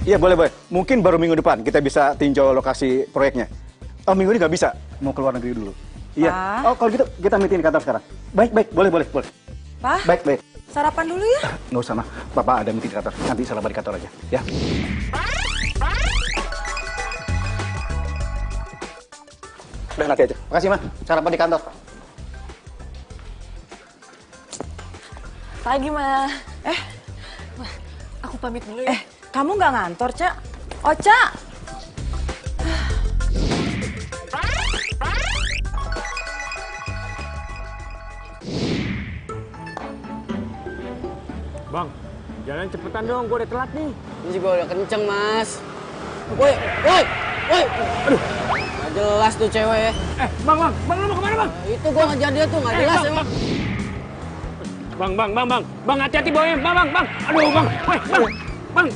Iya boleh boleh. Mungkin baru minggu depan kita bisa tinjau lokasi proyeknya. Oh minggu ini nggak bisa, mau keluar negeri dulu. Iya. Oh kalau gitu kita meeting di kantor sekarang. Baik baik, boleh boleh boleh. Pak, Baik baik. sarapan dulu ya. Nggak usah mah, Bapak ada meeting di kantor. Nanti sarapan di kantor aja, ya. Udah nanti aja. Makasih mah, sarapan di kantor. Pagi, Ma. Aku pamit dulu ya. Kamu nggak ngantor, Cak? Oca! Bang, jalan cepetan dong, gue udah telat nih. Ini juga udah kenceng, Mas. Woi, woi, woi. Aduh, nggak jelas tuh cewek ya. Bang, lu mau kemana bang? Itu gua ngejar dia tuh, nggak jelas bang, emang. Bang, hati-hati bawanya, bang. Aduh, bang,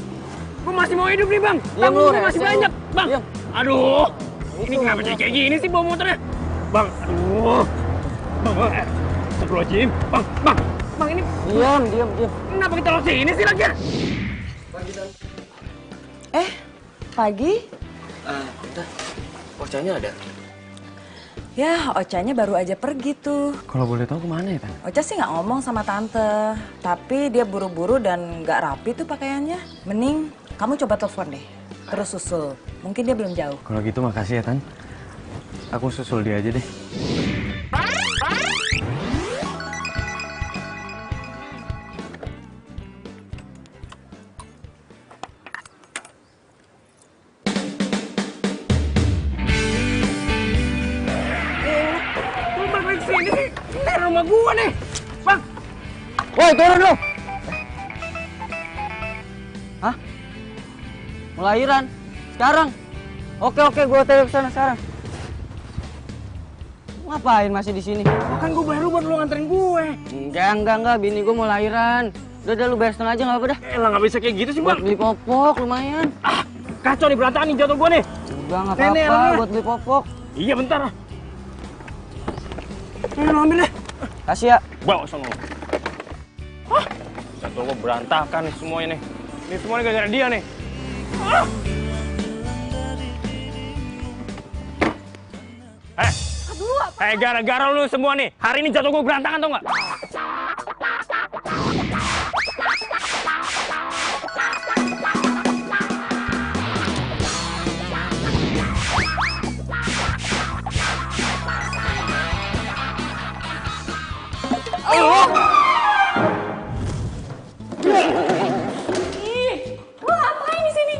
gue masih mau hidup nih bang. Diam lu, Gue masih rese banyak, lu. bang. Diam. Aduh, ini Itu, kenapa Bang. jadi kayak gini sih bawa motornya? Bang, aduh. Bang, Astagfirullahaladzim. Bang, ini Diam. kenapa kita lewat sini sih lagi? Pagi? Udah, Ocanya ada. Ya, Ocanya baru aja pergi tuh. Kalau boleh tahu kemana ya, Tan? Oca sih nggak ngomong sama tante, tapi dia buru-buru dan nggak rapi tuh pakaiannya. Mending kamu coba telepon deh, terus susul. Mungkin dia belum jauh. Kalau gitu makasih ya, Tan. Aku susul dia aja deh. Lu balik sini sih? Ini rumah gua nih. Bang, Woi, turun lu. Hah? Melahiran? Sekarang? Oke, gua tanya ke sana sekarang. Ngapain masih di sini? kan gua bayar lu buat lu nganterin gue. Enggak, bini gua mau lahiran. Udah lu bayar setengah aja nggak apa-apa dah. Elah nggak bisa kayak gitu sih, Buat Bang. beli popok lumayan. Kacau nih berantakan nih jatuh gua nih. Udah nggak Nenek, apa-apa alhamdulillah. buat beli popok. Iya, bentar. Ini lu ambil deh. Kasih ya. Bawa sono. Hah? Jatuh gua berantakan nih semuanya nih. Ini semuanya gara-gara dia nih. Ah! Gara-gara lu semua nih. Hari ini jatuh gua berantakan tau nggak? Lu ngapain di sini?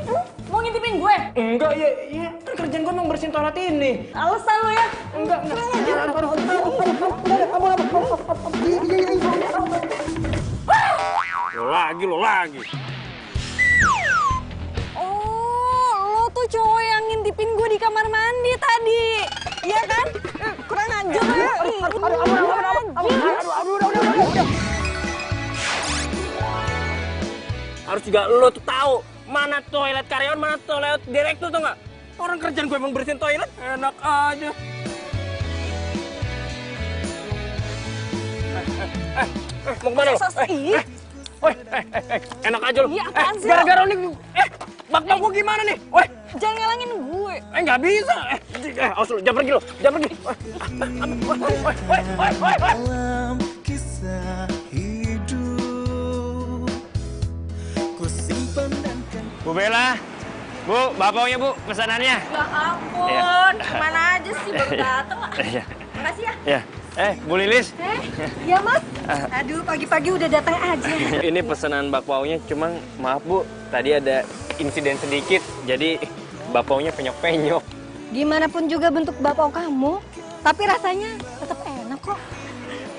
Mau ngintipin gue? Enggak, iya. Kan kerjaan gua emang bersihin toilet ini. Alasan lu ya? Enggak. Lo lagi. Oh, lo tuh cowok yang ngintipin gue di kamar mandi tadi. Iya kan? Kurang ajar lo ya. Harus juga lo tuh tahu mana toilet karyawan, mana toilet direktur tuh nggak? Orang kerjaan gue emang bersihin toilet, enak aja. Mau kemana lo? Enak aja lo. Iya, apaan sih lo? Gara-gara nih, bak-bak gue gimana nih? Jangan ngalangin gue. Nggak bisa. Awas lo, jangan pergi lo, jangan pergi. Dalam kisah hidup ku simpan dan kan. Bu Bella, Bu, bapaknya Bu, pesanannya. Ya ampun, kemana aja sih baru dateng lah. Iya. Makasih ya. Ya. Bu Lilis. Iya mas. Aduh pagi-pagi udah datang aja. Ini pesanan bakpaunya, cuma maaf Bu, tadi ada insiden sedikit, jadi bakpaunya penyok-penyok. Gimana pun juga bentuk bakpao kamu, tapi rasanya tetap enak kok.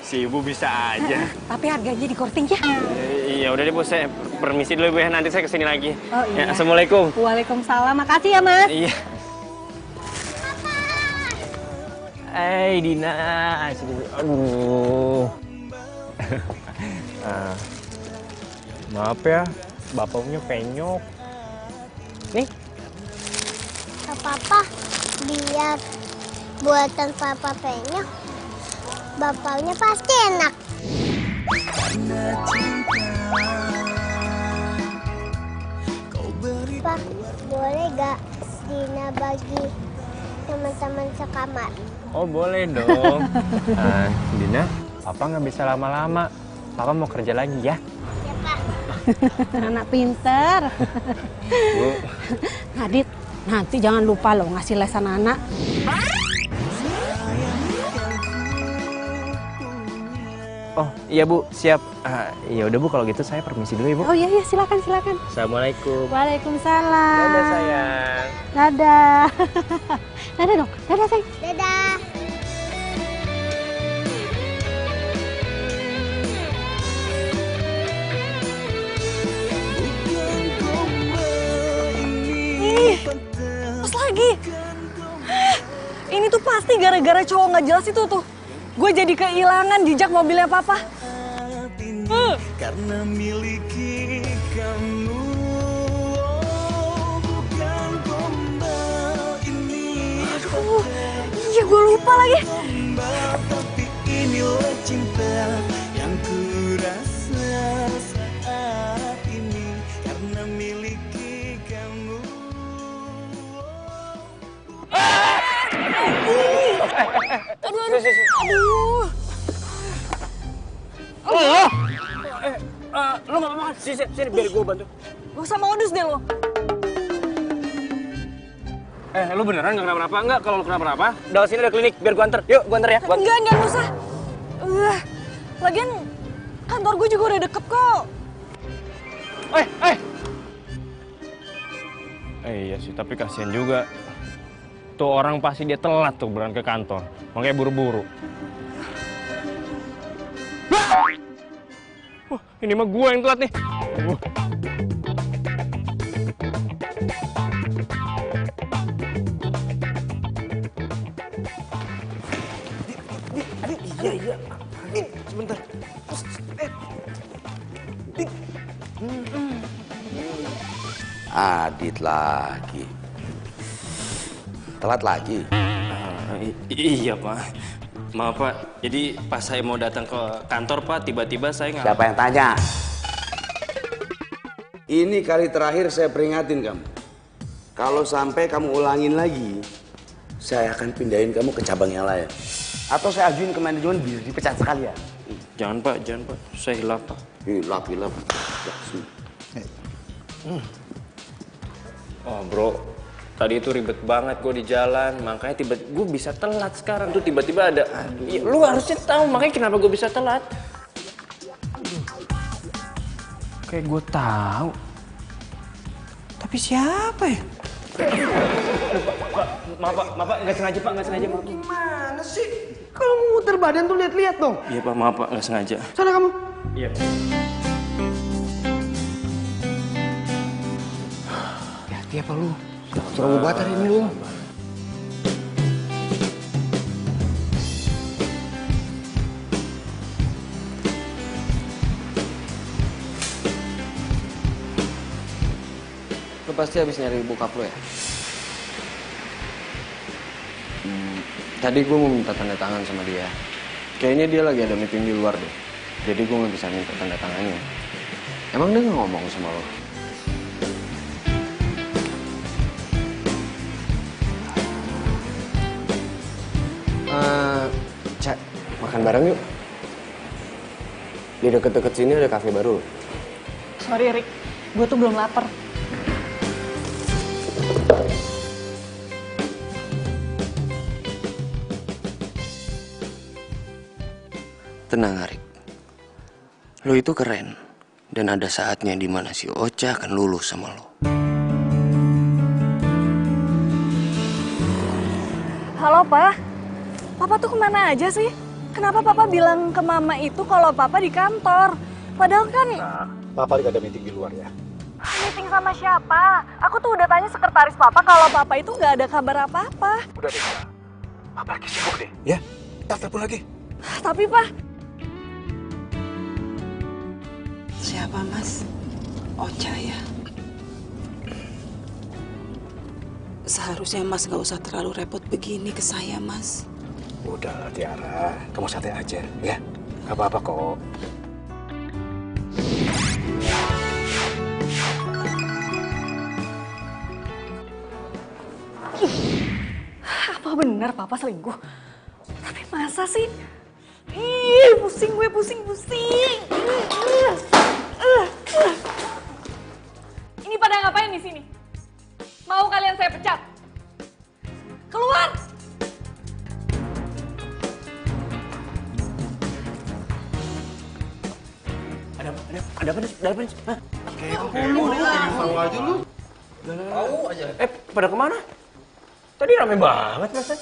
Si Ibu bisa aja. Tapi harganya dikorting ya. Iya, udah deh Bu, saya permisi dulu Bu ya, nanti saya kesini lagi. Oh iya. Ya, Assalamualaikum. Waalaikumsalam, makasih ya mas. Iya. Dina, sini. Aduh. Maaf ya, bapaknya penyok. Nih. Papa, biar buatan papa penyok, bapaknya pasti enak. Karena cinta kau beri Papa, boleh gak Dina bagi teman-teman sekamar? Oh boleh dong. Dina, Papa nggak bisa lama-lama. Papa mau kerja lagi ya. Ya, Pak. Anak pinter. Bu. Nadit, nanti jangan lupa loh ngasih les anak-anak. Oh iya Bu, siap. Ya udah Bu, kalau gitu saya permisi dulu ya Bu. Oh iya, silakan. Assalamualaikum. Waalaikumsalam. Dadah sayang. Dadah. Dadah dong, dadah sayang. Dadah. Terus lagi. Ini tuh pasti gara-gara cowok nggak jelas itu tuh. Gue jadi kehilangan jejak mobilnya Papa. Karena miliki kamu, bukan gombal ini. Iya gue lupa lagi. Gombal, tapi inilah cinta yang ku rasa saat ini. Karena miliki kamu. Aduh. Lo nggak apa-apa kan? Sini biar gue bantu. Gak usah modus deh lo. Lo beneran nggak kenapa-napa? Enggak, kalau lo kenapa-napa, dari sini ada klinik, biar gue anter. Yuk, gue anter ya. Enggak usah. Lagian kantor gue juga udah deket kok. Iya sih, tapi kasihan juga. Tuh orang pasti dia telat tuh berangkat ke kantor. Makanya buru-buru. Wah, ini mah gue yang telat nih. Iya. Sebentar. Adit lagi. Telat lagi. Iya Pak. Maaf Pak, jadi pas saya mau datang ke kantor Pak, tiba-tiba saya nggak... Siapa yang tanya? Ini kali terakhir saya peringatin kamu. Kalau sampai kamu ulangin lagi, saya akan pindahin kamu ke cabang yang lain. Atau saya ajuin ke manajemen biar dipecat sekalian. Jangan Pak, saya hilaf Pak. Hilaf. Oh bro, tadi itu ribet banget gue di jalan, makanya tiba-tiba gue bisa telat sekarang tuh tiba-tiba ada. Ya, lu harusnya tahu makanya kenapa gue bisa telat. Kayak gue tahu. Tapi siapa ya? Maaf Pak, nggak sengaja Pak, nggak sengaja. Maaf. Gimana sih? Kalau muter badan tuh lihat-lihat dong. Iya Pak, maaf Pak, nggak sengaja. Sana kamu. Iya. Hati apa lu? Suruh obat hari ini lu. Lu pasti habis nyari bokap lu ya? Tadi gue mau minta tanda tangan sama dia. Kayaknya dia lagi ada meeting di luar deh. Jadi gue nggak bisa minta tanda tangannya. Emang dia nggak ngomong sama lo? Cak, makan bareng yuk. Di deket-deket sini ada kafe baru. Sorry Rick, gue tuh belum lapar. Tenang Arik, lo itu keren. Dan ada saatnya di mana si Ocha akan lulus sama lo. Halo Pak, Papa tuh kemana aja sih? Kenapa Papa bilang ke Mama itu kalau Papa di kantor? Padahal kan... Papa lagi ada meeting di luar ya. Meeting sama siapa? Aku tuh udah tanya sekretaris Papa kalau Papa itu nggak ada kabar apa-apa. Udah deh, Papa lagi sibuk deh. Ya, telepon lagi. Tapi Pak... Siapa Mas? Ocha ya? Seharusnya Mas gak usah terlalu repot begini ke saya Mas. Udah Tiara, kamu santai aja ya. Gak apa-apa kok. Apa benar papa selingkuh? Tapi masa sih? Ih, pusing gue, pusing. Ini pada ngapain di sini? Mau kalian saya pecat? Keluar! Ada apa nih? Hah? Tahu aja lu. Tahu aja. Pada kemana? Tadi rame banget masa.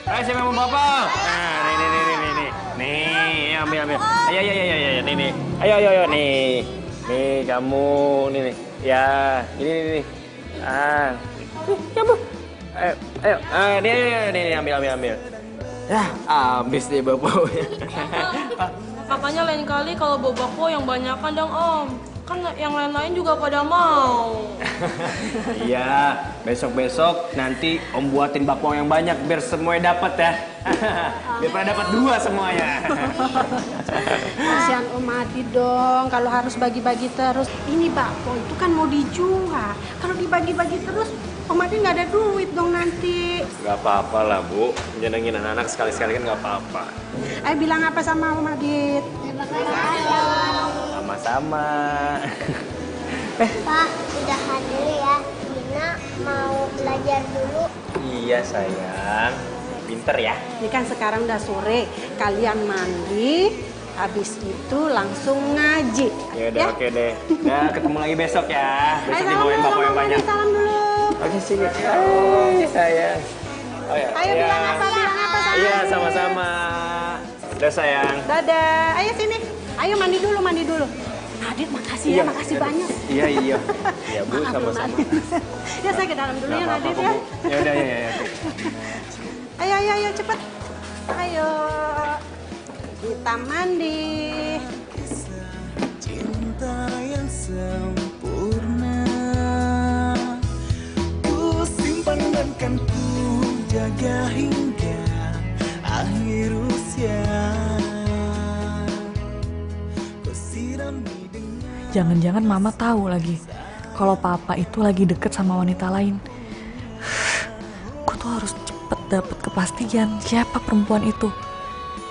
Ayo siapa yang mau bapak? Nah, nih. Nih, ambil. Ayo, nih. Ayo, nih. Nih, kamu, nih. Ya, ini. Kamu. Ayo. Nih, ambil. Ya, habis deh bapaknya. Makanya lain kali kalau bawa bakpo yang banyakan dong Om. Kan yang lain-lain juga pada mau. Iya, besok-besok nanti Om buatin bakpo yang banyak biar semuanya dapat ya. Biar pada dapat 2 semuanya. Kasihan Om Adit dong, kalau harus bagi-bagi terus. Ini bakpo itu kan mau dijual. Kalau dibagi-bagi terus, Om Adit nggak ada duit dong nanti. Gak apa-apa lah Bu, nyenengin anak-anak sekali-sekali kan gak apa-apa. Ayo bilang apa sama Om Adit? Sama-sama. Pak, udahan dulu ya. Dina mau belajar dulu. Iya sayang, pinter ya. Ini kan sekarang udah sore, kalian mandi, habis itu langsung ngaji. Yaudah, oke deh. Nah, ketemu lagi besok ya. Besok dibawain bakpo yang banyak. Salam dulu. Oke, sini. Hai, sayang. Oh, ya. Ayo bilang apa sama Iya, sama-sama. Udah sayang. Dadah. Ayo sini. Ayo mandi dulu. Adit, makasih ya, makasih banyak. Iya. Ya Bu, sama-sama. Ya saya ke dalam dulu ya, Adit ya. Ya udah, ya. Ayo, cepet. Ayo. Kita mandi. Cinta yang sempurna ku simpan dan kan ku jaga hingga akhir usia. Jangan-jangan mama tahu lagi kalau papa itu lagi deket sama wanita lain. Aku tuh harus cepet dapet kepastian siapa perempuan itu.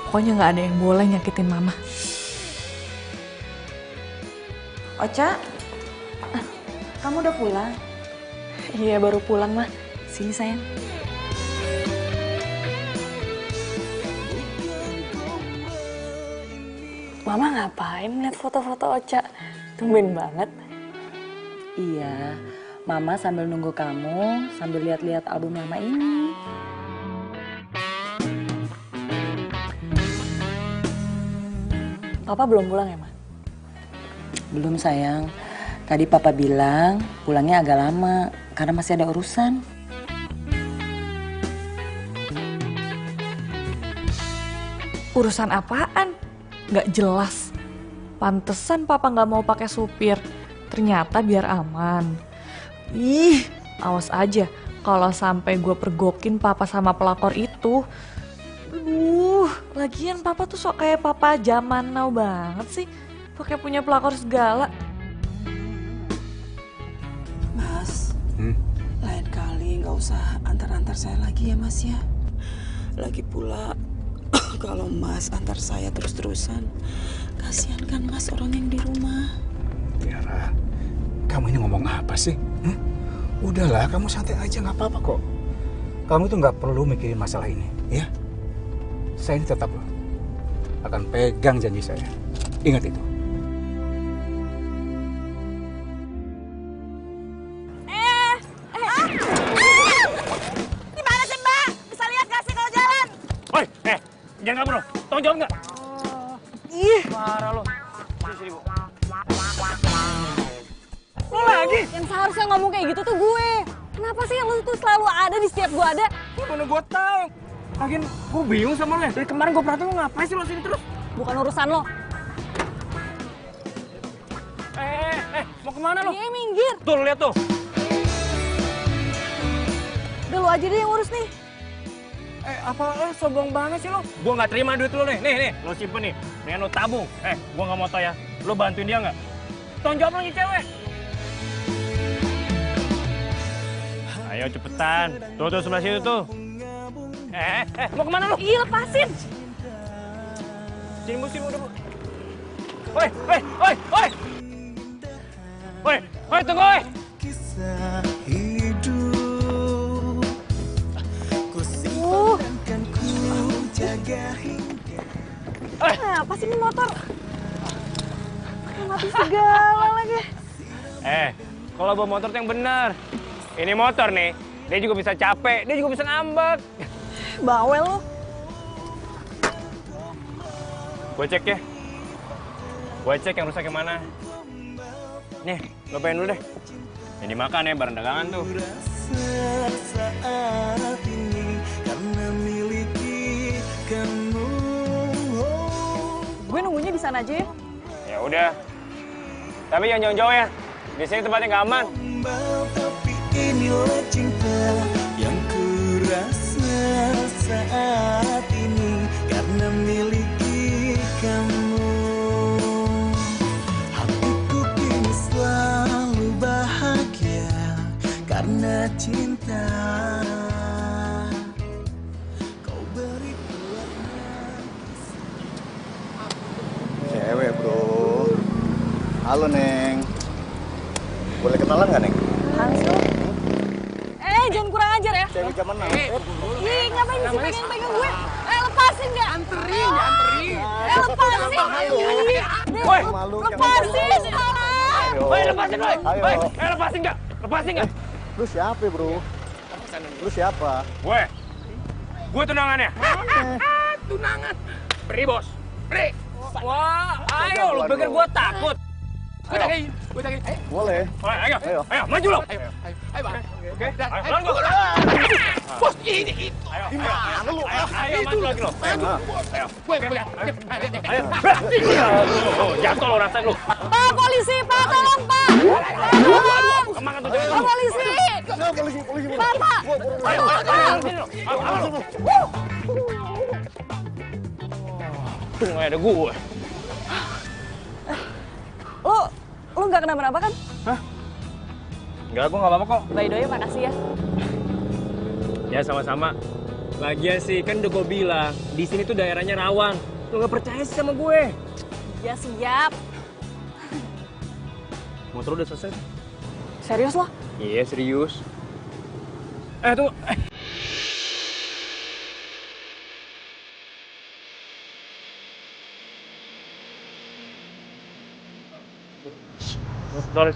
Pokoknya nggak ada yang boleh nyakitin mama. Ocha, kamu udah pulang? Iya, baru pulang mah. Sini sayang. Mama ngapain lihat foto-foto Ocha? Tumben banget. Iya, mama sambil nunggu kamu, sambil lihat-lihat album lama ini. Papa belum pulang ya, Ma? Belum sayang. Tadi papa bilang pulangnya agak lama karena masih ada urusan. Urusan apaan? Nggak jelas. Pantesan papa nggak mau pakai supir. Ternyata biar aman. Ih, awas aja kalau sampai gue pergokin papa sama pelakor itu. Lagian papa tuh sok kayak papa zaman now banget sih. Pakai punya pelakor segala. Mas, lain kali nggak usah antar-antar saya lagi ya Mas ya. Lagi pula kalau Mas antar saya terus-terusan, kasihan kan Mas orang yang di rumah. Tiara, kamu ini ngomong apa sih? Udahlah, kamu santai aja, nggak apa-apa kok. Kamu tuh nggak perlu mikirin masalah ini, ya. Saya ini tetap loh akan pegang janji saya. Ingat itu. Gimana sih Mbak? Bisa lihat gak sih kalau jalan? Woi, jangan kabur loh. Tolong jawab nggak? Ih, Parah lo. Sini, Bu. lo lagi? Yang seharusnya ngomong kayak gitu tuh gue. Kenapa sih lo tuh selalu ada di setiap gue ada? Mana gue tahu. Lagian gue bingung sama lo ya. Dari kemarin gue perhatiin lo ngapain sih lo sini terus? Bukan urusan lo. Mau kemana lo? Iya, minggir. Tuh, lihat tuh. Udah lo aja deh yang urus nih. Apa lo sombong banget sih lo? Gue nggak terima duit lo nih. Nih, lo simpen nih. Mendingan lo tabung. Gue nggak mau tau ya. Lo bantuin dia nggak? Tolong jawab lo nih cewek. Ayo cepetan. Tuh sebelah situ tuh. Mau kemana lu? Ih, lepasin. Sini udah bu. Woi. Woi, tunggu woi. Kisah hidup ku simpan ku jaga hingga. Apa sih ini motor? Mati segala lagi. Kalau bawa motor yang benar. Ini motor nih, dia juga bisa capek, dia juga bisa ngambek. Bawel lo. Gue cek ya. Gue cek yang rusak yang mana. Nih, lo pengen dulu deh. Yang dimakan ya, barang dagangan tuh. Saat ini karena miliki kamu. Gue nunggunya di sana aja ya. Ya udah. Tapi jangan jauh-jauh ya. Di sini tempatnya nggak aman. Tapi inilah cinta yang ku rasa saat ini karena miliki kamu. Hatiku kini selalu bahagia karena cinta. Kau beri warna. Cewek bro. Halo Neng. Boleh kenalan nggak Neng? Hans lo. Jangan kurang ajar ya. Cewek zaman now. Ih, ngapain sih pegang-pegang gue? Lepasin nggak? Anterin. Lepasin. Woi, Lepasin. Woi, lepasin woi. Woi, lepasin nggak? Lu siapa bro? Lu siapa? Gue tunangannya. Tunangan. Beri bos. Beri. Wah, ayo lu pikir gue takut? Gue tagain. Boleh. Ayo, maju lo. Ayo. Oke. Ayo, bos, ini. Ayo. Gimana lu? Ayo, maju lagi lo. Ayo. Gue pegang. Ayo. Jatuh lo rasain lo. Pak, polisi, Pak, tolong, Pak. Kemana tuh jangan? Polisi. Polisi. Pak. Ayo. Tunggu ada gue. Lu nggak kenapa-napa kan? Hah? Enggak, gue nggak apa-apa kok. By the way, makasih ya. Ya sama-sama. Lagian sih kan udah gue bilang di sini tuh daerahnya rawan. Lu nggak percaya sih sama gue? Ya siap. Motor udah selesai? Serius lo? Iya serius. Tunggu. Sorry.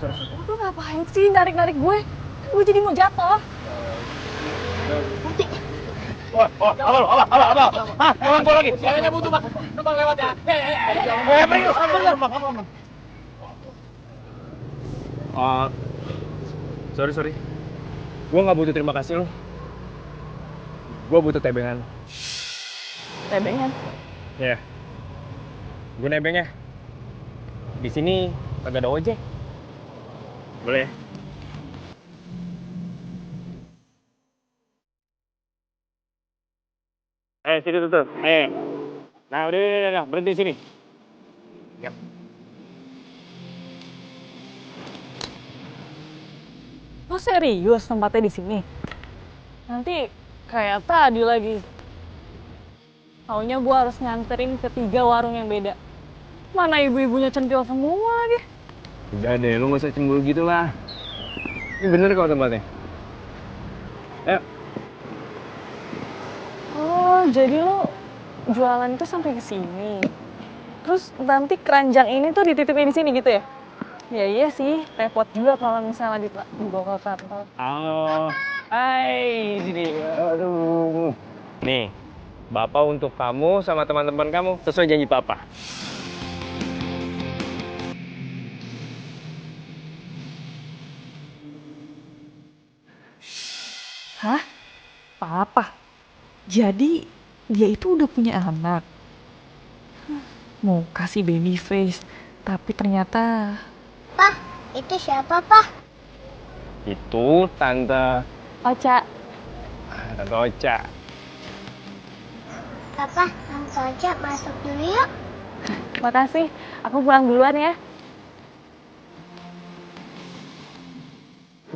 Lu ngapain sih narik-narik gue? Gue jadi mau jatuh. Abang. Hah? Pulang lagi. Jangan butuh, Pak. Numpang lewat ya. Sorry. Gue nggak butuh terima kasih lo. Gue butuh tebengan. Tebengan? Ya. Gue nebeng ya. Di sini kagak ada ojek. Boleh ya? Sini tuh. Ayo. Nah, udah. Berhenti sini. Yap. Lo serius tempatnya di sini? Nanti kayak tadi lagi. Taunya gue harus nganterin ke 3 warung yang beda. Mana ibu-ibunya centil semua lagi. Udah deh, lu gak usah cemburu gitu lah. Ini bener kok tempatnya. Ayo. Oh, jadi lo jualan itu sampai ke sini. Terus nanti keranjang ini tuh dititipin di sini gitu ya? Ya iya sih, repot juga kalau misalnya dibawa ke kantor. Halo. Hai, sini. Aduh. Nih, Bapak untuk kamu sama teman-teman kamu sesuai janji Papa. Hah? Papa? Jadi dia itu udah punya anak? Mau kasih baby face, tapi ternyata... Pak, itu siapa, Pak? Itu Tante Ocha. Tante Ocha. Papa, Tante Ocha masuk dulu yuk. Makasih, aku pulang duluan ya.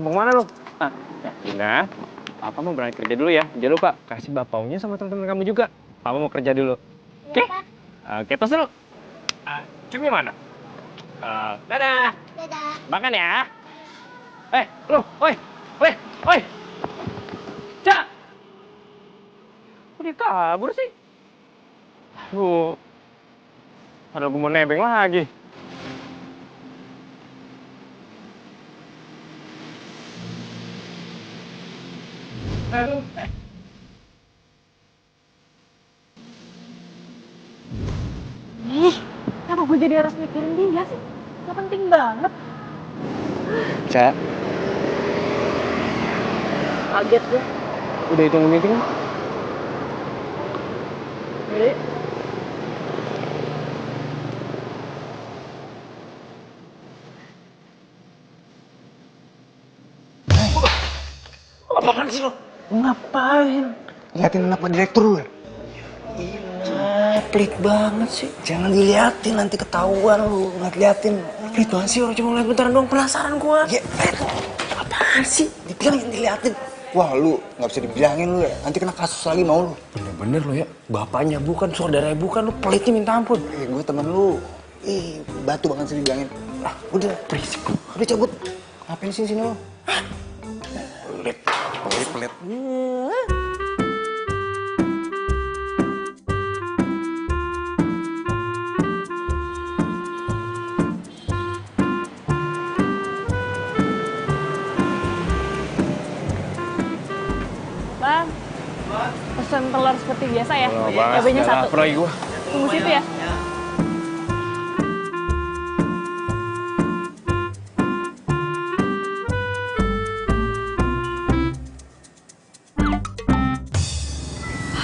Mau kemana lu? Dina, Papa mau berangkat kerja dulu ya. Jangan lupa kasih bapaunya sama teman-teman kamu juga. Papa mau kerja dulu. Oke? Oke, tos dulu. Cumi mana? Dadah. Dadah. Makan ya. Lu, oi. Cak. Kok dia kabur sih? Aduh. Padahal gue mau nebeng lagi. Ih, kenapa gue jadi harus mikirin dia sih? Gak penting banget. Cak, Kaget gue. udah hitung meeting? Jadi, Apaan sih lo? Ngapain? Liatin anak direktur lu ya? Pelit banget sih. Jangan diliatin, nanti ketahuan lu. Nggak liatin. Pelit banget sih, orang cuma ngeliat bentaran doang. Penasaran gua. Ya, apaan sih? Dibilangin diliatin. Wah, lu nggak bisa dibilangin lu ya. Nanti kena kasus lagi mau lu. Bener-bener lu ya. Bapaknya bukan, saudaranya bukan. Lu pelitnya minta ampun. Gue temen lu. Batu banget sih dibilangin. Udah. Berisik lu. Udah cabut. Ngapain sih sini lu? Pelit. Bang, pesen telur seperti biasa ya? Bang. Cabenya Udah 1. lapar lagi gua. Tunggu situ ya?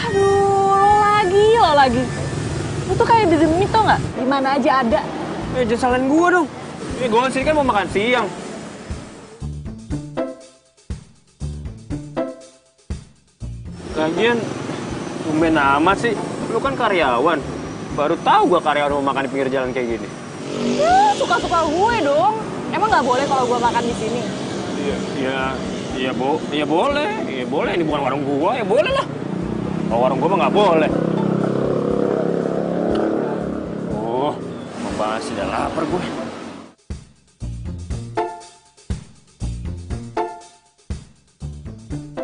Aduh, lo lagi. Lo tuh kayak dedemit tau nggak? Di mana aja ada. Jangan salahin gua dong. Gua kesini kan mau makan siang. Lagian, tumben amat sih. Lu kan karyawan. Baru tahu gua karyawan mau makan di pinggir jalan kayak gini. Ya, suka-suka gue dong. Emang nggak boleh kalau gue makan di sini? Iya boleh. Iya boleh, ini bukan warung gua, ya boleh lah. Kalau warung gua mah nggak boleh. Mau bahas udah lapar gue.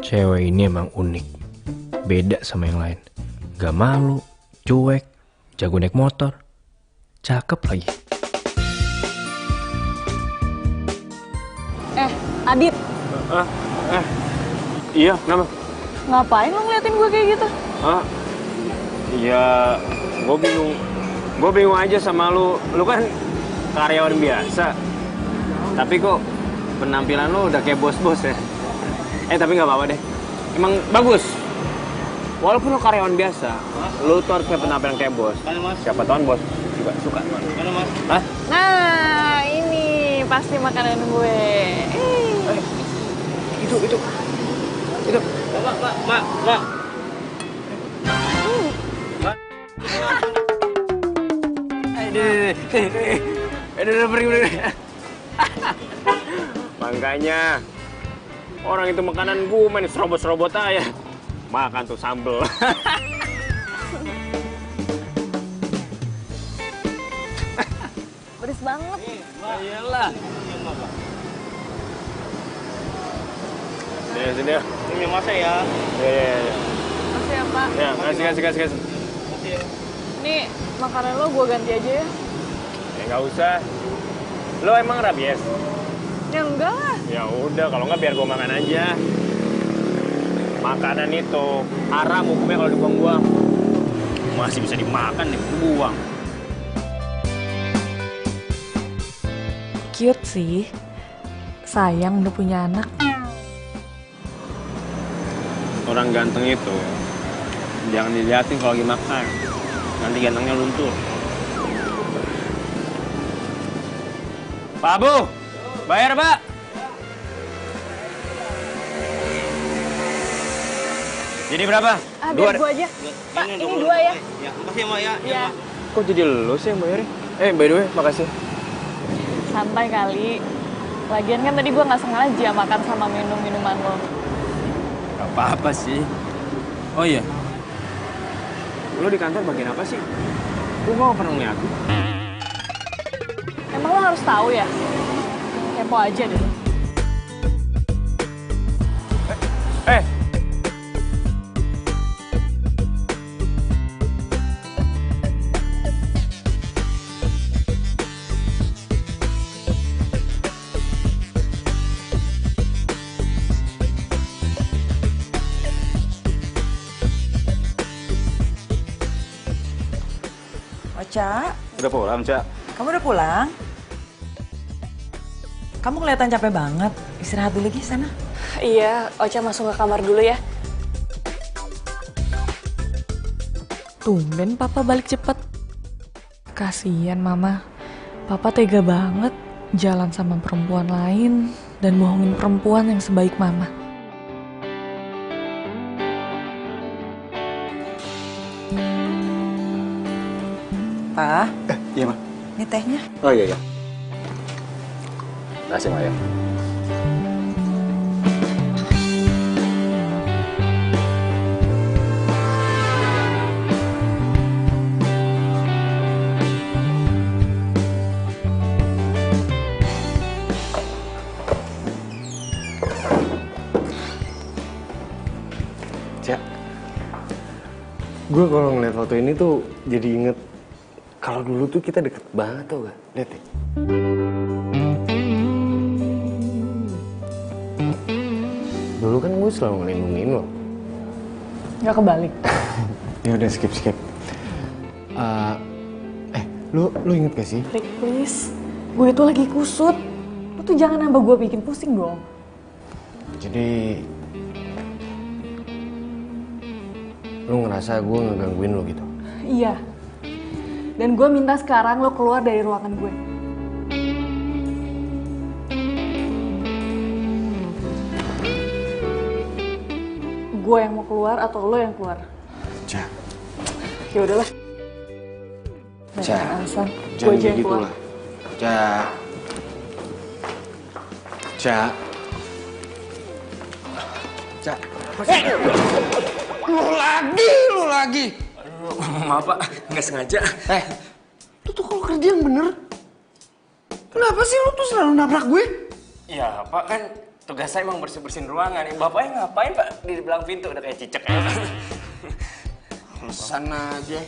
Cewek ini emang unik. Beda sama yang lain. Gak malu, cuek, jago naik motor. Cakep lagi. Adit. Iya, kenapa? Ngapain lo ngeliatin gue kayak gitu? Iya, gue bingung aja sama lu. Lu kan karyawan biasa. Tapi kok penampilan lu udah kayak bos-bos ya? Tapi nggak apa-apa deh. Emang bagus. Walaupun lu karyawan biasa, lu tuh harus punya penampilan kayak bos. Siapa tahu bos juga suka. Hah? Nah, ini pasti makanan gue. Itu. Mbak. Udah pergi. Makanya orang itu makanan gue main serobot-serobot aja. Makan tuh sambel. Pedes banget. Iyalah. Sini ya. Ini masnya ya. Iya. Makasih ya, Pak. Ya, kasih. Nih, makanan lo gue ganti aja ya. Nggak usah. Lo emang rabies? Ya enggak lah. Ya udah, kalau nggak biar gue makan aja. Makanan itu haram hukumnya kalau dibuang-buang. Masih bisa dimakan, dibuang. Cute sih. Sayang udah punya anak. Orang ganteng itu jangan diliatin kalau lagi makan. Nanti gantengnya luntur. Pak Bu, bayar Pak. Jadi berapa? Biar gue aja. Pak, ini 2 ya. Ya, makasih ya, Mak ya. Ya. Kok jadi lo sih yang bayarin? By the way, makasih. Santai kali. Lagian kan tadi gue nggak sengaja makan sama minum minuman lo. Gak apa-apa sih. Oh iya, lo di kantor bagian apa sih? Gue gak pernah ngeliat lo. Emang lo harus tahu ya? Kepo aja deh. Ocha, Udah pulang, Cak? kamu udah pulang? Kamu kelihatan capek banget. Istirahat dulu lagi sana. Iya, Ocha masuk ke kamar dulu ya. Tumben papa balik cepet. Kasian mama. Papa tega banget jalan sama perempuan lain dan bohongin perempuan yang sebaik mama. Pa, Iya, Ma. ini tehnya. Oh iya. Terima kasih, Ma ya. Cak, gue kalau ngeliat foto ini tuh jadi inget kalau dulu tuh kita deket banget tau gak? Lihat deh. Dulu kan gue selalu ngelindungin lo. Gak kebalik. Ya udah skip. Lu inget gak sih? Rick, please. Gue itu lagi kusut. Lu tuh jangan nambah gue bikin pusing dong. Jadi lu ngerasa gue ngegangguin lo gitu? Iya. Dan gue minta sekarang lo keluar dari ruangan gue. Gue yang mau keluar atau lo yang keluar? Cak. Ya udahlah. Cak. Alasan. Gue Jangan aja yang gitu keluar. lah. Cak. Cak. Cak. Lu lagi. Maaf Pak, nggak sengaja. Lu tuh kalau kerja yang bener. Kenapa sih lu tuh selalu nabrak gue? Ya Pak, kan tugas saya emang bersih-bersihin ruangan. Bapaknya ngapain Pak di belakang pintu, udah kayak cicak ya. Sana aja.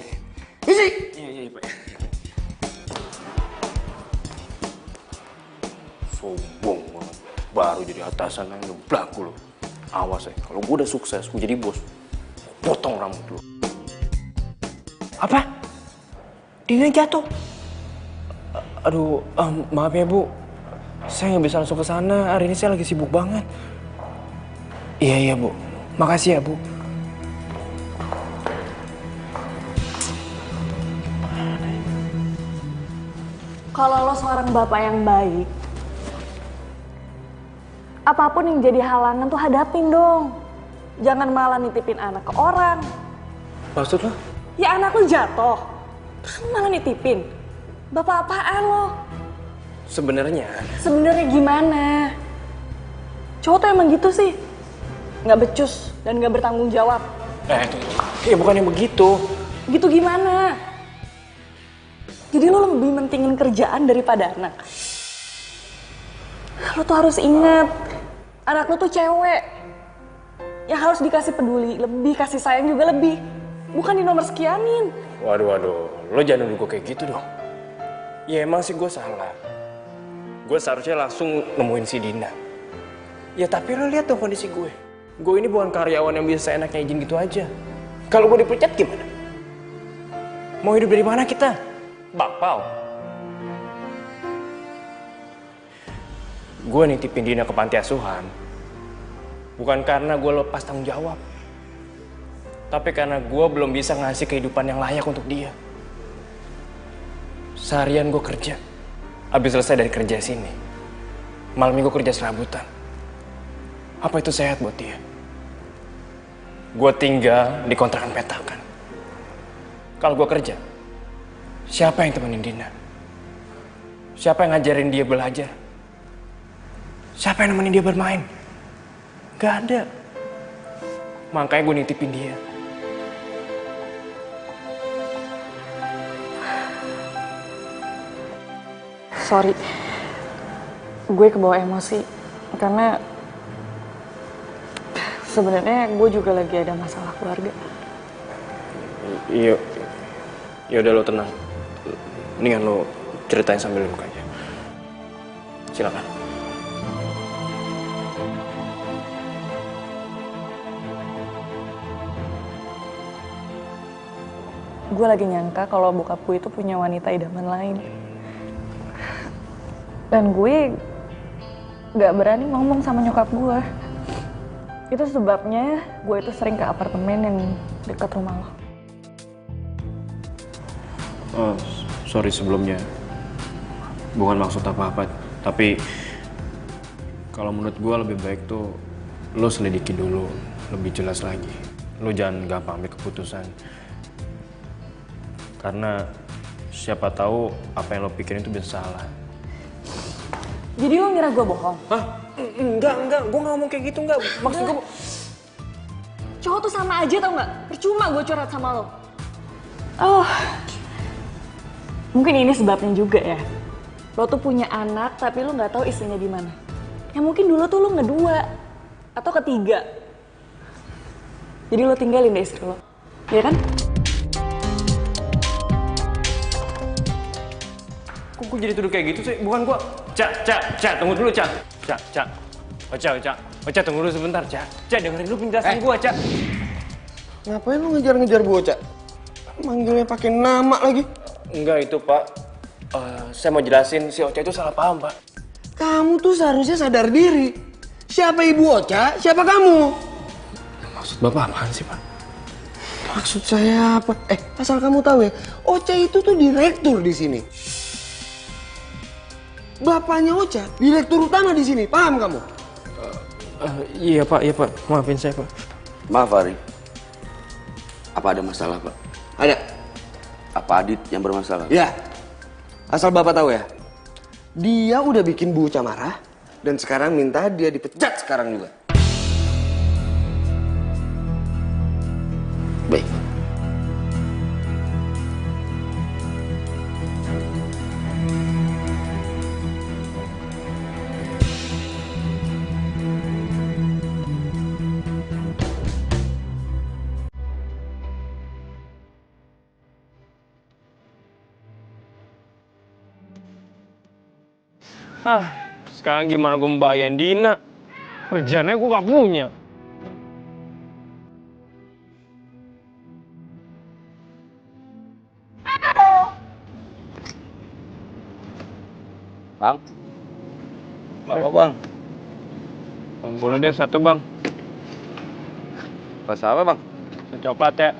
Isi! Iya Pak. Sombong banget. Baru jadi atasan yang ngeblak lu. Awas ya, kalau gue udah sukses, gue jadi bos. Potong rambut lu. Apa? Dia jatuh. Aduh, maaf ya Bu. Saya nggak bisa langsung ke sana. Hari ini saya lagi sibuk banget. Iya Bu. Makasih ya Bu. Kalau lo seorang bapak yang baik, apapun yang jadi halangan tuh hadapin dong. Jangan malah nitipin anak ke orang. Maksud lo? Ya anak lo jatuh, terus lo malah nitipin. Bapak apaan lo? Sebenarnya Gimana? Cowok tuh emang gitu sih. Nggak becus dan nggak bertanggung jawab. bukannya begitu. Gitu gimana? Jadi lo lebih mentingin kerjaan daripada anak. Lo tuh harus ingat, anak lo tuh cewek. Yang harus dikasih peduli, lebih kasih sayang juga lebih. Bukan di nomor sekianin. Waduh, lo jangan nuduh gue kayak gitu dong. Ya emang sih gue salah. Gue seharusnya langsung nemuin si Dinda. Ya tapi lo lihat dong kondisi gue. Gue ini bukan karyawan yang bisa seenaknya izin gitu aja. Kalau gue dipecat gimana? Mau hidup dari mana kita? Bakpao. Gue nitipin Dina ke panti asuhan. Bukan karena gue lepas tanggung jawab. Tapi karena gue belum bisa ngasih kehidupan yang layak untuk dia. Seharian gue kerja. Habis selesai dari kerja sini. Malam minggu kerja serabutan. Apa itu sehat buat dia? Gue tinggal di kontrakan petakan. Kalau gue kerja, siapa yang temenin Dina? Siapa yang ngajarin dia belajar? Siapa yang nemenin dia bermain? Gak ada. Makanya gue nitipin dia. Sorry, gue kebawa emosi karena sebenarnya gue juga lagi ada masalah keluarga. Iya, ya udah lo tenang. Mendingan lo ceritain sambil duduk aja. Silakan. Gue lagi nyangka kalau bokap gue itu punya wanita idaman lain. Dan gue gak berani ngomong sama nyokap gue. Itu sebabnya gue itu sering ke apartemen yang dekat rumah lo. Oh, sorry sebelumnya. Bukan maksud apa-apa. Tapi kalau menurut gue lebih baik tuh lo selidiki dulu, lebih jelas lagi. Lo jangan gampang ambil keputusan. Karena siapa tahu apa yang lo pikirin itu bisa salah. Jadi lo ngira gue bohong? Hah? Enggak. Gue gak ngomong kayak gitu, enggak. Maksud gue... Cowok tuh sama aja tau gak? Percuma gue curhat sama lo. Oh, mungkin ini sebabnya juga ya. Lo tuh punya anak tapi lo gak tahu istrinya di mana. Ya mungkin dulu tuh lo ngedua atau ketiga. Jadi lo tinggalin deh istri lo, ya kan? Kok gue jadi tuduh kayak gitu sih? Bukan gue. Cak, tunggu dulu, Cak. Cak, tunggu dulu sebentar, Cak. Cak, dengerin dulu penjelasan gue, Cak. Ngapain lu ngejar-ngejar gue, Cak? Manggilnya pakai nama lagi. Enggak itu, Pak. Saya mau jelasin si Ocha itu salah paham, Pak. Kamu tuh seharusnya sadar diri. Siapa ibu Ocha? Siapa kamu? Maksud Bapak apaan sih, Pak? Maksud saya apa? Asal kamu tahu ya, Ocha itu tuh direktur di sini. Bapaknya Ocha, direktur utama di sini. Paham kamu? Iya, Pak. Maafin saya, Pak. Maaf, Ari. Apa ada masalah, Pak? Ada. Apa Adit yang bermasalah? Ya. Asal Bapak tahu ya, dia udah bikin Bu Ocha marah dan sekarang minta dia dipecat sekarang juga. Baik. Sekarang gimana gue membahayain Dina? Kerjaannya gue gak punya. Bang? Bapak, Bang? Boleh deh satu, Bang. Rasa apa, Bang? Coklat ya.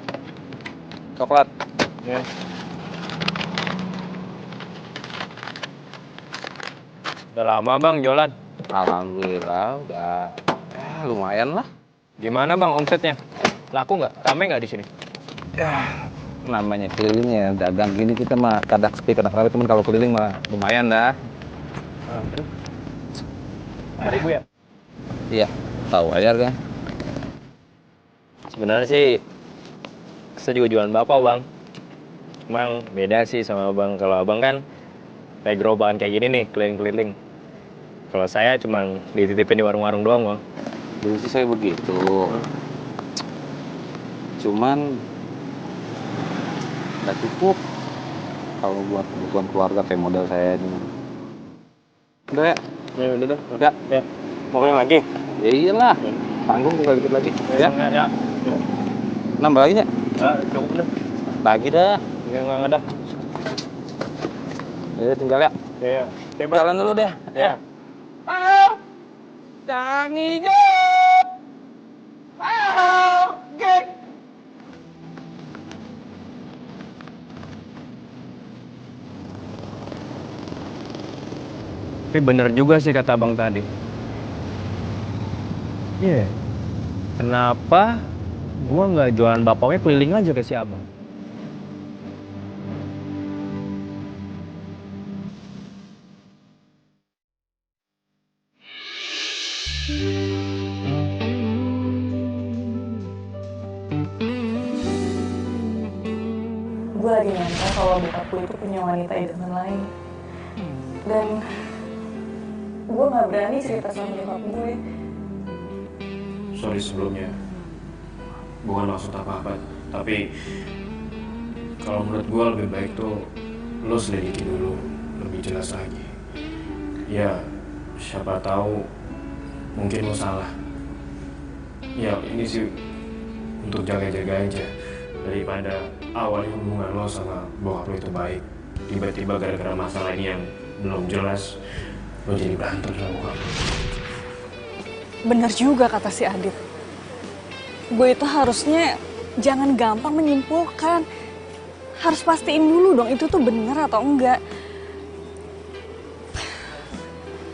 Coklat? Ya. Udah lama, Bang, jualan? Alhamdulillah, udah lumayan lah. Gimana, Bang, omsetnya? Laku nggak? Rame nggak di sini? Ya, namanya keliling ya, dagang gini kita mah kadang sepi, kadang-kadang temen kalau keliling mah lumayan dah. Hari gue ya? Iya, tahu aja kan. Sebenarnya sih saya juga jualan bapak, Bang. Emang beda sih sama Abang. Kalau Abang kan kayak gerobakan kayak gini nih, keliling-keliling. Kalau saya cuma dititipin di warung-warung doang, Bang. Dulu sih saya begitu. Cuman nggak cukup kalau buat kebutuhan keluarga kayak model saya ini. Udah ya? Ya udah dah. Ya. Ya. Mau yang lagi? Ya iyalah. Tanggung tinggal dikit lagi. Ya. Ya. Nambah lagi ya? Cukup dah. Lagi dah. Ya nggak ada. Ya tinggal ya. Ya. Jalan dulu deh. Ya. Jangan hijau. Gek. Tapi bener juga sih kata Abang tadi. Iya. Yeah. Kenapa gua nggak jualan bapaknya keliling aja ke si Abang? Gue lagi nyangka kalau bokap gue itu punya wanita idaman lain. Dan gue gak berani cerita sama nyokap gue. Sorry sebelumnya. Bukan maksud apa-apa. Tapi kalau menurut gue lebih baik tuh lo selidiki dulu lebih jelas lagi. Ya, siapa tahu mungkin lo salah. Ya, ini sih untuk jaga-jaga aja. Daripada awalnya hubungan lo sama bokap lo itu baik, tiba-tiba gara-gara masalah ini yang belum jelas, lo jadi berantem sama bokap lo. Bener juga kata si Adit. Gue itu harusnya jangan gampang menyimpulkan. Harus pastiin dulu dong itu tuh bener atau enggak.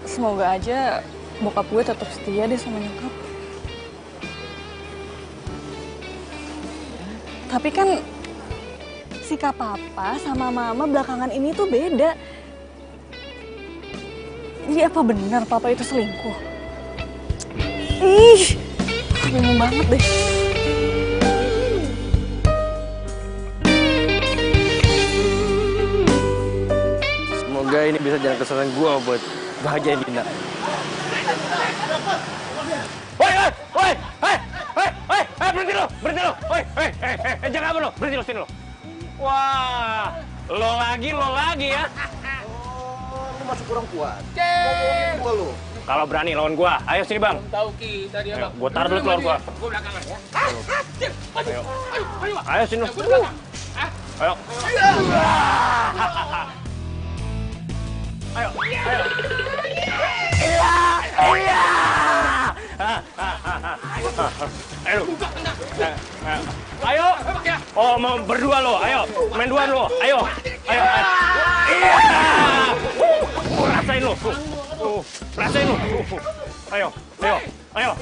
Semoga aja bokap gue tetap setia deh sama nyokap. Tapi kan sikap papa sama mama belakangan ini tuh beda. Jadi apa benar papa itu selingkuh? Ih, bingung banget deh. Semoga ini bisa jalan kesalahan gua buat bahagiain Dina. Woi, berhenti lo, jangan apa lo, berhenti lo, sini lo. Wah, lo lagi ya. Lu masih kurang kuat. Ngomongin gua lu. Kalau berani lawan gua, ayo sini bang. Tahu Ki, tadi Ayo, Abang. gua taruh dulu telur gua. Gua belakangan ya. Ayo sini lo. Ayo. Ayo. Iya. Ayo. Ayo. Oh, mau berdua lo. Ayo, main dua lo. Ayo. Ayo. Iya. Rasain lo. Rasain lo. Ayo. Ayo. Ayo.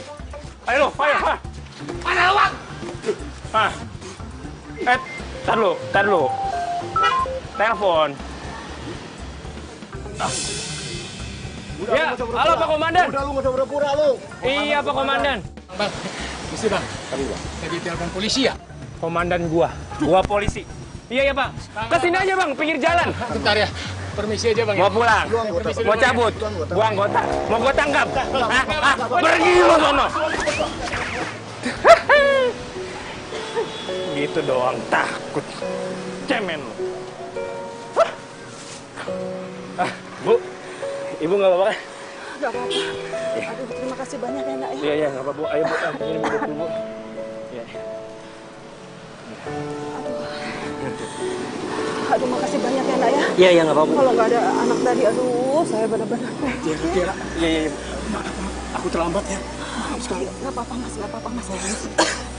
Ayo lo. Ayo. Mana uang? Tar lu. Telepon. Udah, Ya, lu nggak usah halo Pak Komandan. Udah lu nggak usah pura-pura lu. Iya Pak Komandan. Bang, mesti bang. Tadi bang. Tadi telepon polisi ya? Komandan gua polisi. Iya ya Pak. Kesini aja Bang, pinggir jalan. Bentar ya. Permisi aja bang. Mau pulang, mau cabut, gua anggota, mau gua tangkap. Pergi lu sono. Gitu doang takut. Cemen lu. Bu, Ibu nggak apa-apa kan? Gak apa-apa. Aduh, terima kasih banyak ya, Nak ya. Iya, nggak apa-apa, Bu. Ayo, Bu. Ini minum dulu, Bu. Iya. Aduh, makasih banyak ya, Nak ya. Iya, nggak apa-apa. Kalau nggak ada anak tadi, aduh, saya benar-benar. Iya. Aku terlambat ya. Maaf sekali. Nggak apa-apa, Mas. Nggak apa-apa, Mas.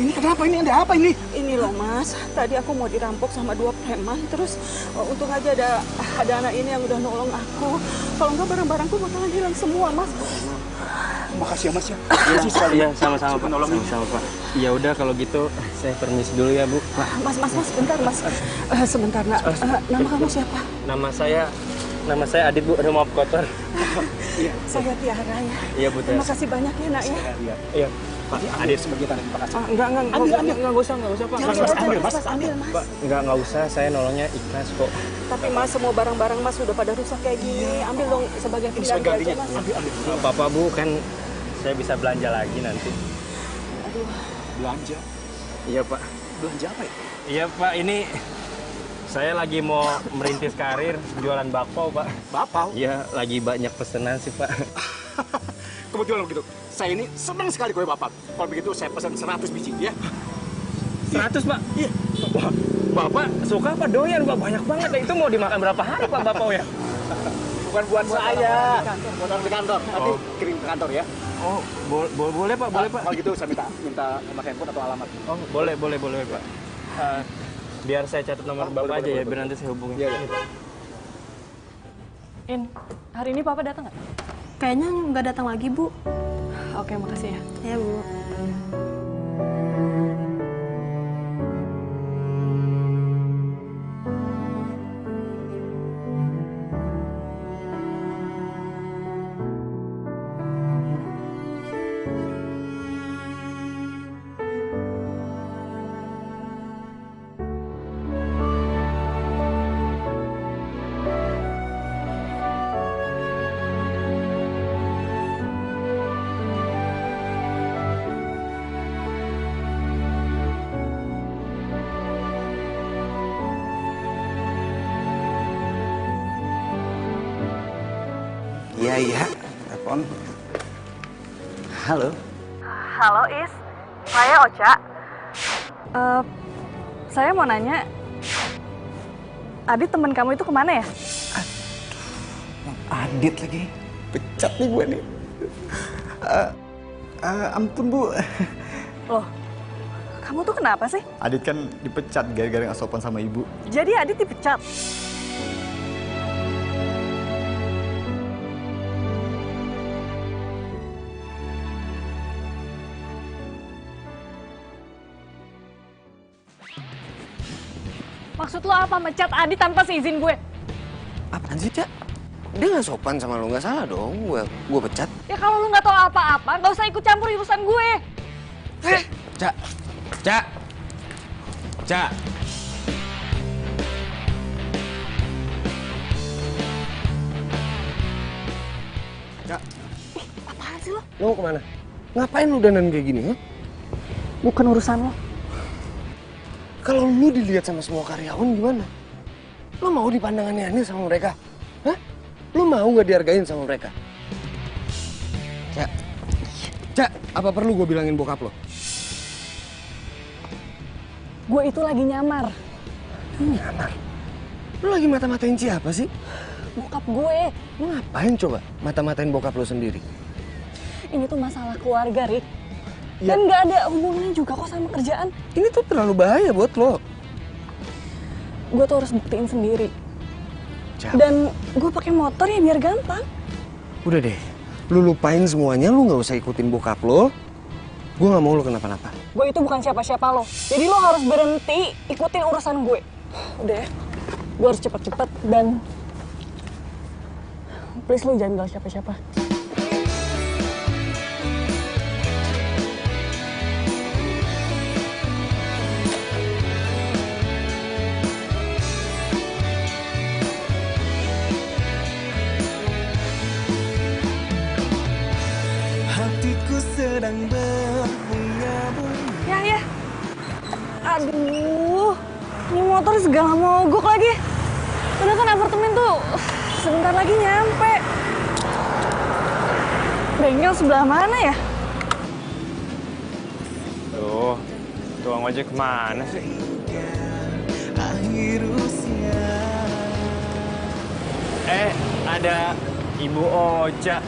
Ini kenapa? Ini ada apa ini? Ini loh, Mas. Tadi aku mau dirampok sama 2 preman. Terus untung aja ada anak ini yang udah nolong aku. Kalau nggak barang-barangku bakalan hilang semua, Mas. Makasih ya Mas ya. Iya, sama-sama Pak. Sama-sama Pak. Ya udah kalau gitu saya permisi dulu ya, Bu. Mas, bentar, Mas. Sebentar, Nak. Nama kamu siapa? Nama saya Adit, Bu. Ada maaf kotor. Saya Tiara ya. Iya, Bu. Terima kasih banyak ya, Nak ya. Iya. Pak, Adit sebagai tanda terima kasih. Enggak usah Pak. Ambil, Mas. Enggak usah, saya nolongnya ikhlas kok. Tapi Mas, semua barang-barang Mas sudah pada rusak kayak gini. Ambil dong sebagai pengganti aja, Mas. Ambil. Apa-apa, Bu, kan saya bisa belanja lagi nanti. Aduh. Belanja? Iya, Pak. Belanja apa ya? Iya, Pak, ini saya lagi mau merintis karir jualan bakpao, Pak. Bakpao? Iya, lagi banyak pesanan sih, Pak. Kebetulan begitu. Saya ini senang sekali kue Bapak. Kalau begitu saya pesan 100 biji ya. 100, Pak? Iya. Wah, Bapak suka apa doyan, Pak? Banyak banget. Itu mau dimakan berapa hari, Pak, bakpao ya? Bukan buat saya. Buat orang di kantor. Nanti kirim ke kantor ya. Oh, boleh Pak, boleh Pak. Kalau gitu saya minta nomor handphone atau alamat. Oh, boleh Pak. Biar saya catat nomor Bapak aja ya, biar nanti saya hubungin. Iya. In, hari ini Papa datang nggak? Kayaknya nggak datang lagi, Bu. Oke, makasih ya. Ya, Bu. Iya. Telepon. Halo. Halo Is, saya Ocha. Saya mau nanya, Adit teman kamu itu kemana ya? Adit lagi. Pecat nih gue nih. Ampun Bu. Loh, kamu tuh kenapa sih? Adit kan dipecat gara-gara nggak sopan sama ibu. Jadi Adit dipecat? Maksud lo apa mecat Adit tanpa seizin gue? Apaan sih, Cak? Dia nggak sopan sama lo, nggak salah dong gue pecat. Ya kalau lo nggak tahu apa-apa, nggak usah ikut campur urusan gue. Cak, Cak, Cak. Cak. Apaan sih lo? Lo mau kemana? Ngapain lu dandan kayak gini, ha? Bukan urusan lo. Kalau lu dilihat sama semua karyawan gimana? Lu mau dipandang aneh-aneh sama mereka? Hah? Lu mau nggak dihargain sama mereka? Cak, Cak, apa perlu gue bilangin bokap lo? Gue itu lagi nyamar. Nyamar? Lu lagi mata-matain siapa sih? Bokap gue. Lu ngapain coba mata-matain bokap lo sendiri? Ini tuh masalah keluarga, Rick. Ya. Dan nggak ada hubungannya juga kok sama kerjaan. Ini tuh terlalu bahaya buat lo. Gue tuh harus buktiin sendiri. Cak. Dan gue pakai motor ya biar gampang. Udah deh, lu lupain semuanya, lu nggak usah ikutin bokap lo. Gue nggak mau lo kenapa-napa. Gue itu bukan siapa-siapa lo. Jadi lo harus berhenti ikutin urusan gue. Udah ya, gue harus cepet-cepet dan please lo jangan bilang siapa-siapa. Hatiku sedang berbunga-bunga. Ya. Aduh, ini motor segala mogok lagi. Padahal kan apartemen tuh sebentar lagi nyampe. Bengkel sebelah mana ya? Tuh, tukang ojek kemana sih? Akhir usia. Ada Ibu Ocha.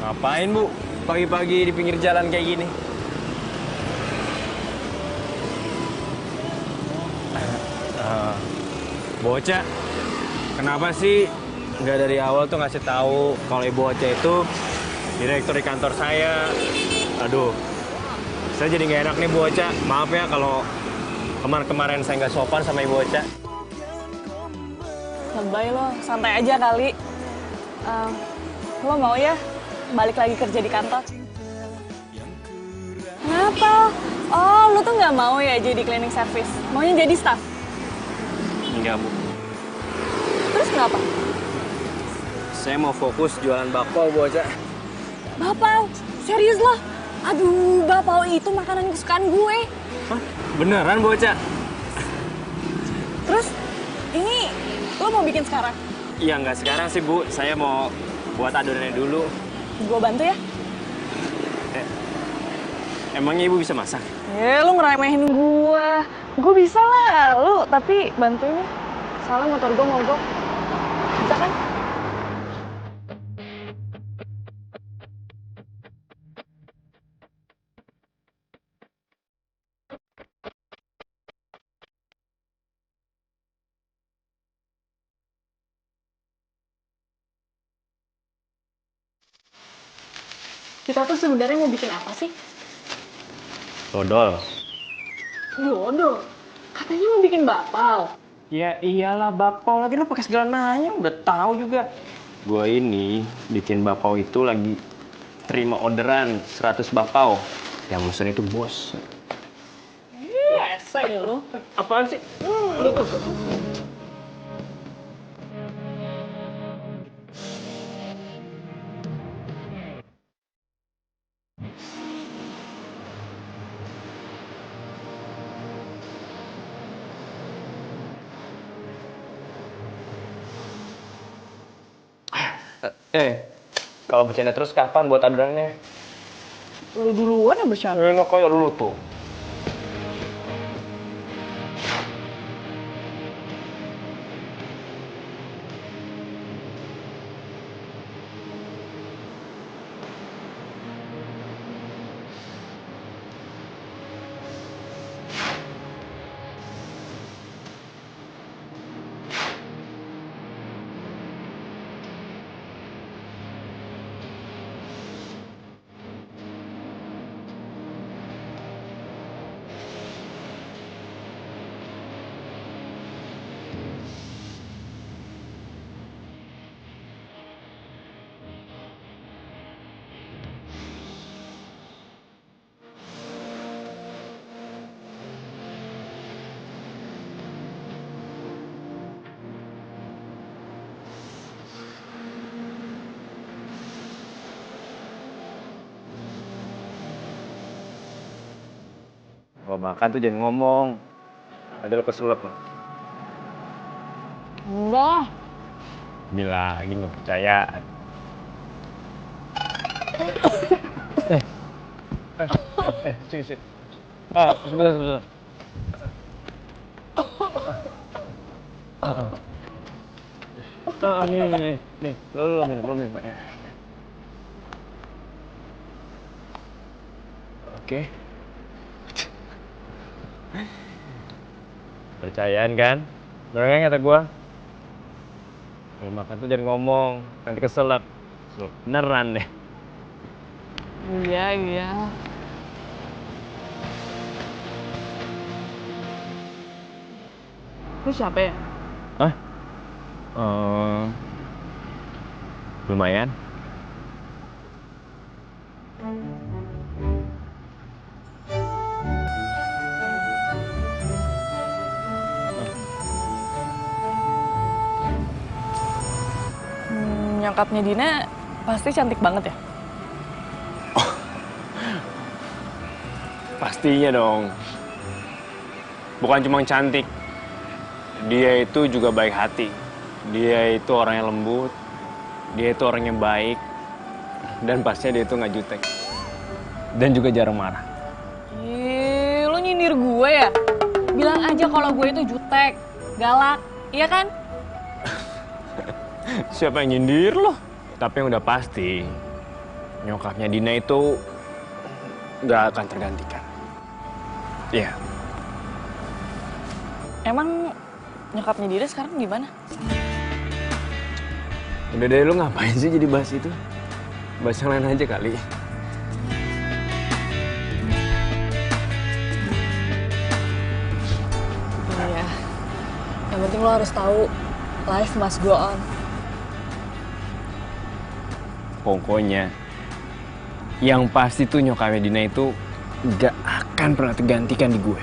Ngapain, Bu? Pagi-pagi di pinggir jalan kayak gini. Bocah, kenapa sih nggak dari awal tuh ngasih tahu kalau Ibu Ocha itu direktur di kantor saya? Aduh, saya jadi nggak enak nih Bu Ocha. Maaf ya kalau kemarin saya nggak sopan sama Ibu Ocha. Lebay lo, santai aja kali. Lo mau ya balik lagi kerja di kantor? Kenapa? Oh, lo tuh nggak mau ya jadi cleaning service? Maunya jadi staff? Enggak, Bu. Terus kenapa? Saya mau fokus jualan bakpao, Bu Ocha. Bapau? Serius lo? Aduh, bapau itu makanan kesukaan gue. Hah? Beneran, Bu Ocha? Terus, ini lo mau bikin sekarang? Iya, nggak sekarang sih, Bu. Saya mau buat adonannya dulu. Gue bantu ya? Emangnya Ibu bisa masak? Lu ngeremehin gue. Gue bisa lah, lu tapi bantuin ya. Soalnya motor gue mogok. Bisa kan? Kita tuh sebenarnya mau bikin apa sih? Dodol. Dodol? Katanya mau bikin bakpao. Ya iyalah bakpao, lagi lu pakai segala nanya, udah tahu juga. Gua ini bikin bakpao itu lagi terima orderan 100 bakpao. Yang mesen itu bos. Biasa ya lo. Apaan sih? Kalau bercanda terus kapan buat adonannya? Lu duluan yang bercanda. Enak kayak dulu tuh. Kalau makan tuh jangan ngomong. Ada lo keselap lo. Enggak. Bilangin lo percaya. Sini. Sebentar. Nih, belum nih. Oke. Percayaan kan? Bener kan kata gua? Kalau makan tuh jangan ngomong, nanti keselak. Beneran deh. Iya. Lu siapa ya? Hah? Lumayan. Nyokapnya Dina pasti cantik banget ya? Pastinya dong. Bukan cuma cantik. Dia itu juga baik hati. Dia itu orang yang lembut. Dia itu orang yang baik. Dan pastinya dia itu nggak jutek. Dan juga jarang marah. Ih, lu nyindir gue ya? Bilang aja kalau gue itu jutek, galak, iya kan? Siapa yang nyindir lo? Tapi yang udah pasti, nyokapnya Dina itu nggak akan tergantikan. Iya. Emang nyokapnya Dina sekarang gimana? Udah deh, lu ngapain sih jadi bahas itu? Bahas yang lain aja kali. Iya. Yang penting lo harus tahu, life must go on. Pokoknya, yang pasti tuh nyokapnya Dina itu gak akan pernah tergantikan di gue.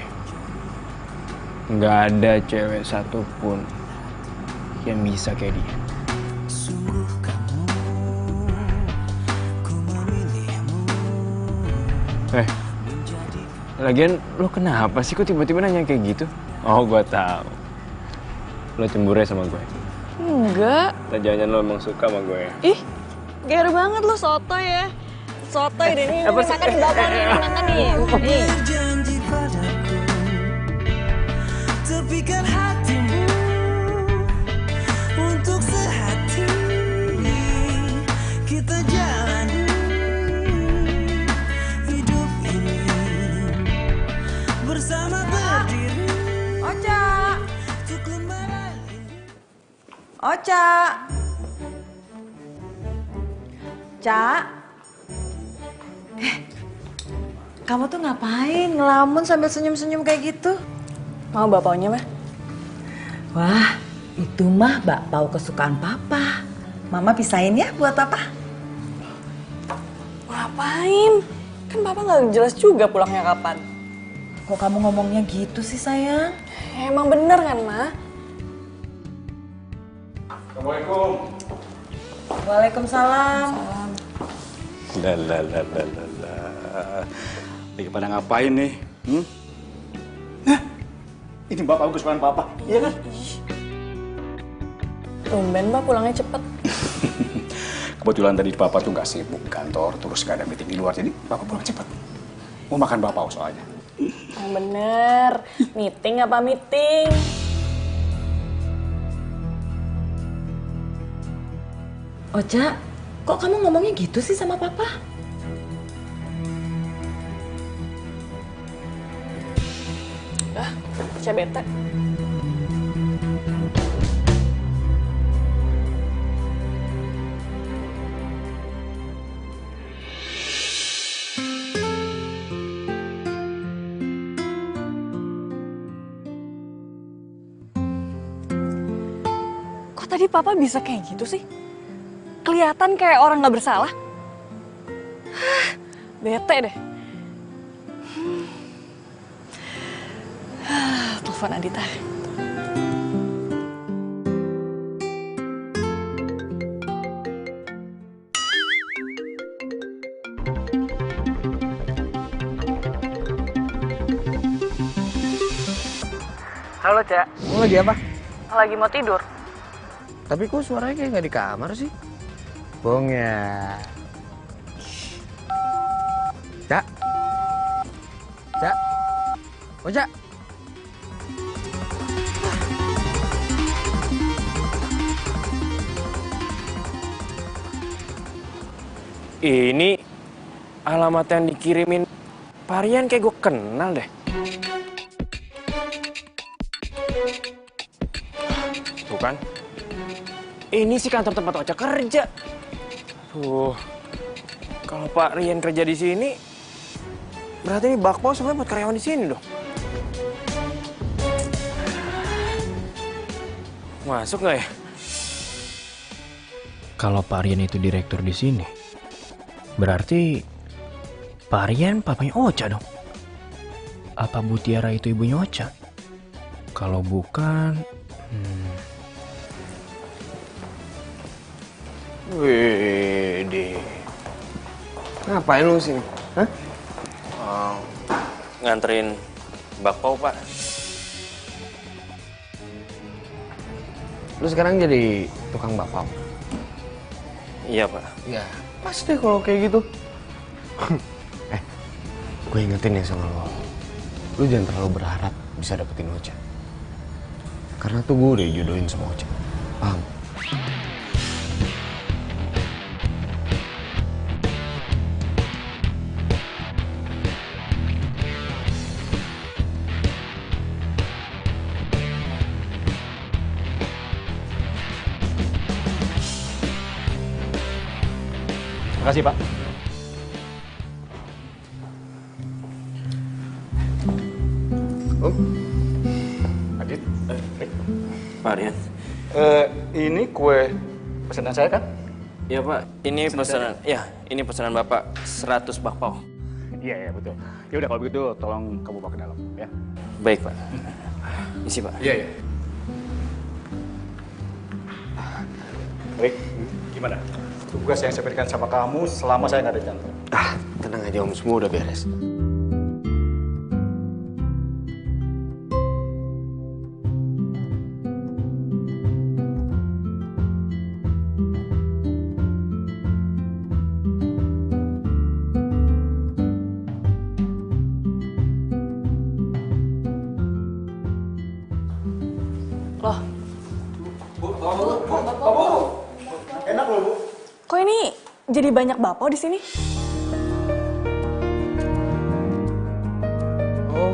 Gak ada cewek satupun yang bisa kayak dia. Lagian lo kenapa sih kok tiba-tiba nanya kayak gitu? Oh, gue tahu. Lo cemburu ya sama gue? Enggak. Jangan-jangan lo emang suka sama gue? Ih, gair banget lo, sotoy ya. Sotoy deh, nih masakan di bawah nih, makan nih. Nih. Tepikan hatimu untuk sehati kita jalani hidup ini bersama berdiri. Ocha. Ocha. Ca. Kamu tuh ngapain ngelamun sambil senyum-senyum kayak gitu? Mau bakpaunya, mah? Wah, itu mah bakpao kesukaan Papa. Mama pisahin ya buat Papa. Ngapain? Kan Papa nggak jelas juga pulangnya kapan. Kok kamu ngomongnya gitu sih, sayang? Ya, emang bener kan, Ma? Assalamualaikum. Waalaikumsalam. Lah. Lagi pada ngapain nih? Nah, ini bapak kesukaan papa, iya kan? Tumben, Pak, pulangnya cepet. Kebetulan tadi Papa tuh nggak sibuk di kantor, terus nggak ada meeting di luar, jadi Papa pulang cepat. Mau makan Bapak soalnya. Yang bener, meeting apa meeting? Ocha, kok kamu ngomongnya gitu sih sama Papa? Ocha bete. Kok tadi Papa bisa kayak gitu sih? Kelihatan kayak orang nggak bersalah. Bete deh. Telepon Adita. Halo, Cak. Kamu lagi apa? Lagi mau tidur. Tapi kok suaranya kayak nggak di kamar sih? Bohong ya. Cak. Cak. Oh, Cak. Ini alamat yang dikirimin Parian kayak gue kenal deh. Tuh kan. Ini sih kantor tempat Ocha kerja. Kalau Pak Rian kerja di sini, berarti ini bakpao sebenarnya buat karyawan di sini dong. Masuk nggak ya? Kalau Pak Rian itu direktur di sini, berarti Pak Rian papanya Ocha dong. Apa Bu Tiara itu ibunya Ocha? Kalau bukan, Wede. Ngapain lu sini? Hah? Nganterin bakpao, Pak. Lu sekarang jadi tukang bakpao? Iya, Pak. Ya, pas deh kalau kayak gitu. Gue ingetin ya sama lo. Lu jangan terlalu berharap bisa dapetin Ocha. Karena tuh gue udah dijodohin sama Ocha. Paham? Terima kasih, Pak. Adit, Pak Rian. Ini kue pesanan saya kan? Iya, Pak. Ini pesanan. Ya, ini pesanan Bapak 100 bakpao. Iya, betul. Ya udah kalau begitu tolong kamu bawa ke dalam ya. Baik, Pak. Isi, Pak. Iya. Baik, gimana? Tugas yang saya berikan sama kamu selama saya nggak ada di kantor. Tenang aja Om, semua udah beres. Loh, Enak loh, Bu. kok ini jadi banyak bakpao di sini? Oh,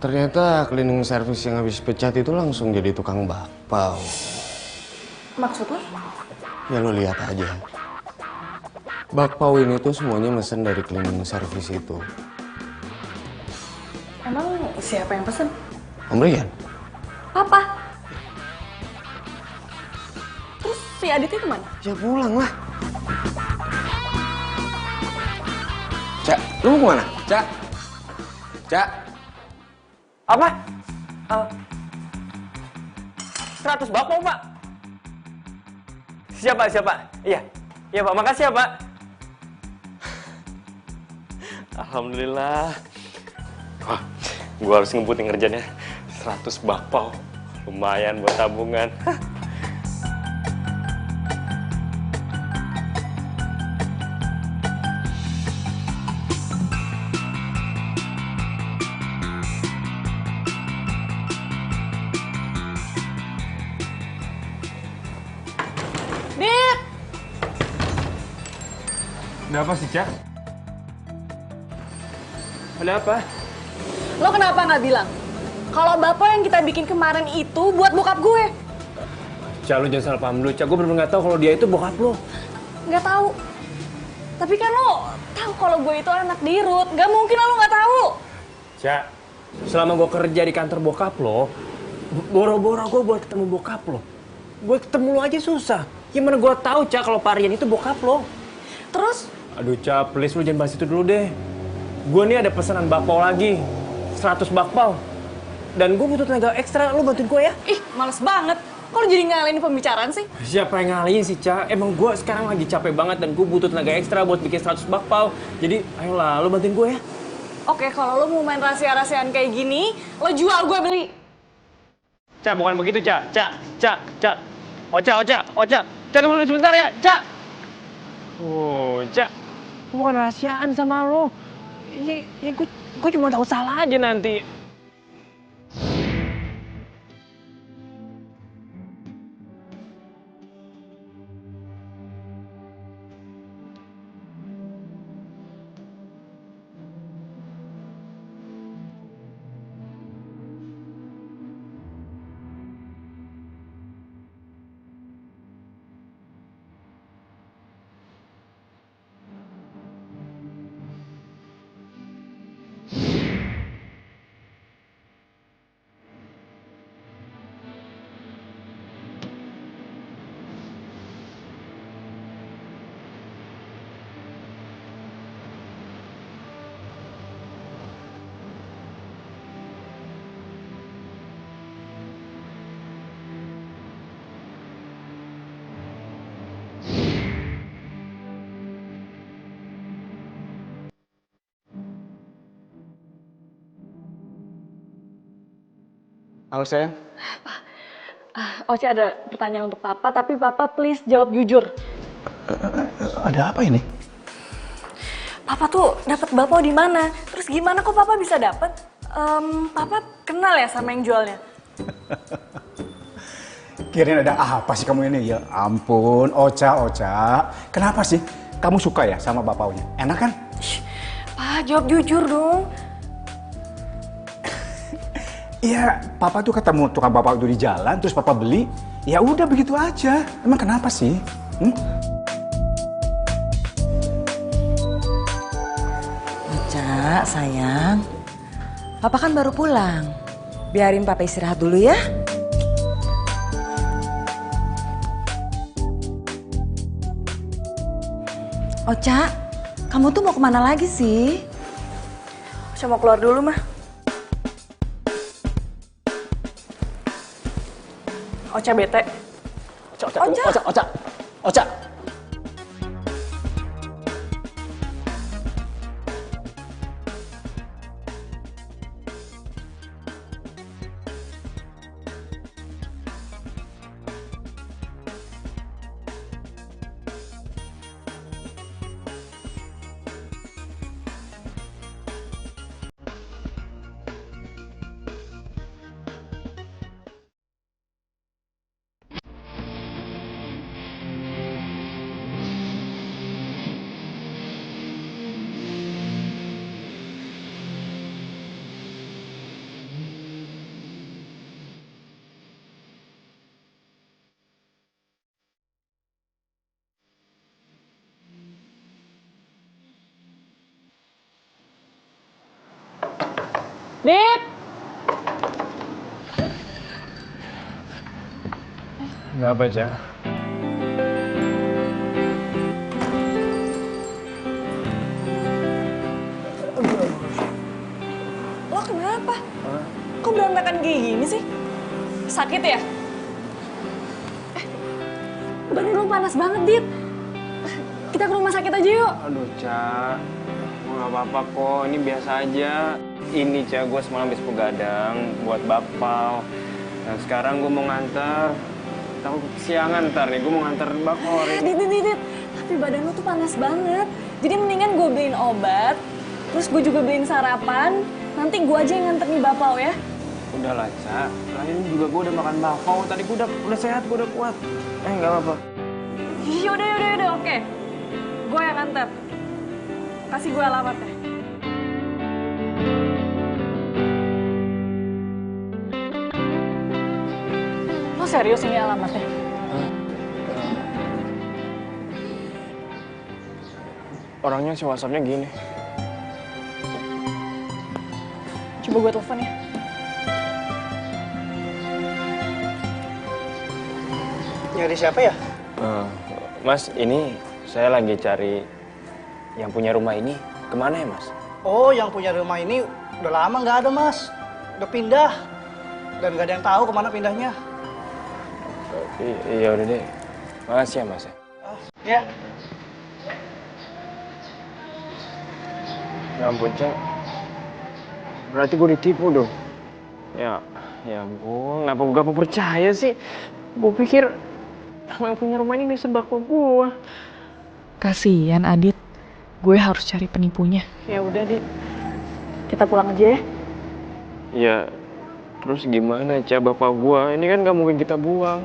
ternyata cleaning service yang habis pecat itu langsung jadi tukang bakpao. Maksud lo? Ya lo lihat aja. Bakpao ini tuh semuanya mesen dari cleaning service itu. Emang siapa yang pesen? Om Rian? Papa. Terus si Aditnya kemana? Ya pulang lah. Cak, lu mau kemana? Cak? Cak? Apa? 100 bakpao, Pak. Siapa? Iya, Pak. Makasih ya, Pak. Alhamdulillah. Wah, gua harus ngebutin kerjanya. 100 bakpao. Lumayan buat tabungan. Ada apa sih, Cak? Ada apa? Lo kenapa nggak bilang? Kalau bapak yang kita bikin kemarin itu buat bokap gue. Cak, lu jangan salah paham dulu, Cak. Gue bener-bener nggak tahu kalau dia itu bokap lo. Nggak tahu. Tapi kan lo tahu kalau gue itu anak dirut. Nggak mungkin lo nggak tahu. Cak, selama gue kerja di kantor bokap lo, boro-boro gue buat ketemu bokap lo. Gue ketemu lo aja susah. Gimana gue tahu, Cak, kalau Parian itu bokap lo? Terus? Aduh, Cak, please lu jangan bahas itu dulu deh. Gue nih ada pesanan bakpao lagi. 100 bakpao. Dan gue butuh tenaga ekstra, lu bantuin gue ya? Ih, males banget. Kok lo jadi ngalahin pembicaraan sih? Siapa yang ngalihin sih, Cak? Emang gue sekarang lagi capek banget dan gue butuh tenaga ekstra buat bikin 100 bakpao. Jadi, ayolah, lu bantuin gue ya. Oke, kalau lo mau main rahasia-rahasiaan kayak gini, lo jual, gue beli. Cak, bukan begitu, Cak. Cak. Oca. Cak, tunggu sebentar ya, Cak. Oh, Cak. Bukan rahasiaan sama lo. Ya gue cuma tahu salah aja nanti. Halo, sayang. Oce ada pertanyaan untuk Papa, tapi Papa please jawab jujur. Ada apa ini? Papa tuh dapat bakpao di mana? Terus gimana kok Papa bisa dapat? Papa kenal ya sama yang jualnya? Kirain ada apa sih kamu ini? Ya ampun, Oca. Kenapa sih? Kamu suka ya sama bakpaonya? Enak kan? Pak, jawab jujur dong. Iya, Papa tuh ketemu tukang bakpao itu di jalan, terus Papa beli. Ya udah begitu aja. Emang kenapa sih? Oca, sayang. Papa kan baru pulang. Biarin Papa istirahat dulu ya. Oca, kamu tuh mau kemana lagi sih? Oca mau keluar dulu, mah. Oca bete. Oca. Dit! Nggak apa, Cak. Lo kenapa? Kok berantakan kayak gini sih? Sakit ya? Badan lo panas banget, Dit. Kita ke rumah sakit aja yuk. Aduh, Cak. Nggak apa-apa kok, ini biasa aja. Ini, Cak, gue semalam habis begadang buat bakpao. Dan sekarang gue mau nganter. Takut kesiangan ntar nih, gue mau nganter bakpao. Dit. Tapi badan lo tuh panas banget. Jadi mendingan gue beliin obat, terus gue juga beliin sarapan. Nanti gue aja yang nganter nih bakpao ya. Udahlah, Cak. Lain juga gue udah makan bakpao. Tadi gue udah sehat, gue udah kuat. Nggak apa-apa. Yaudah, oke. Gue yang nganter. kasih gue alamatnya. Lo serius ini alamatnya? Orangnya si WhatsApp-nya gini. Coba gue telepon ya. Nyari siapa ya? Mas, ini saya lagi cari yang punya rumah ini. Kemana ya, Mas? Oh, yang punya rumah ini udah lama nggak ada, Mas. Udah pindah. Dan nggak ada yang tahu kemana pindahnya. Iya udah deh. Makasih ya, Mas. Ya. Ya ampun, Cak. Berarti gue ditipu dong. Ya ampun, kenapa gue gak mau percaya sih? Gue pikir yang punya rumah ini sebab gue. Kasian Adit, gue harus cari penipunya. Ya udah Dit, kita pulang aja ya. Ya, terus gimana Cak bapak gue? Ini kan gak mungkin kita buang.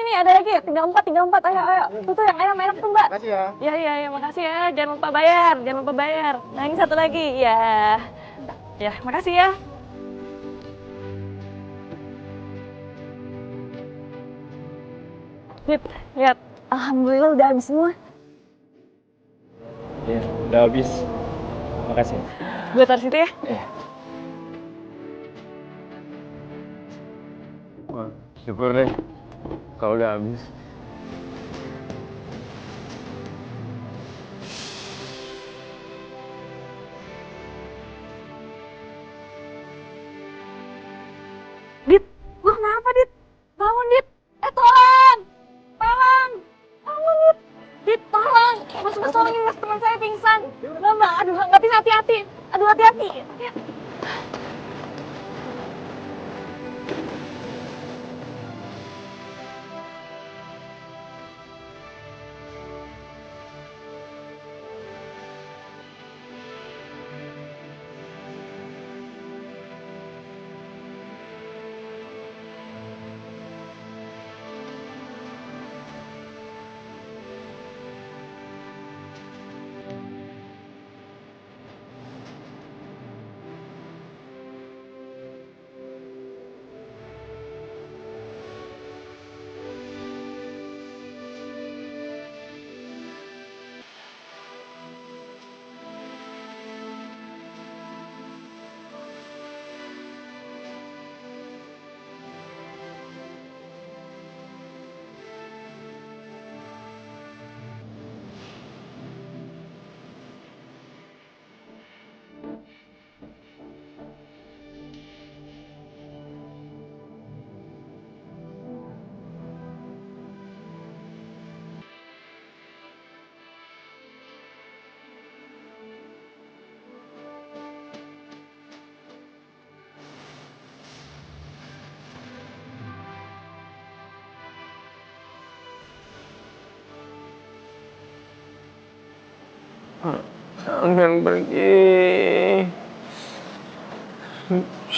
Nih, ada lagi, 34, ayo. Tuh yang ayam enak tuh Mbak. Makasih ya. Iya, makasih ya, jangan lupa bayar. Nah ini satu lagi, ya, makasih ya. Lihat, alhamdulillah udah habis semua. Iya, udah habis. Makasih. Gue taruh situ ya. Iya. Wah, syukur deh kalau udah habis. Dit, lu kenapa Dit? Bangun Dit. Tolong. Dit, tolong. Mas tolongin mas, teman saya pingsan. Mbak, aduh nggak bisa hati-hati. Hati-hati.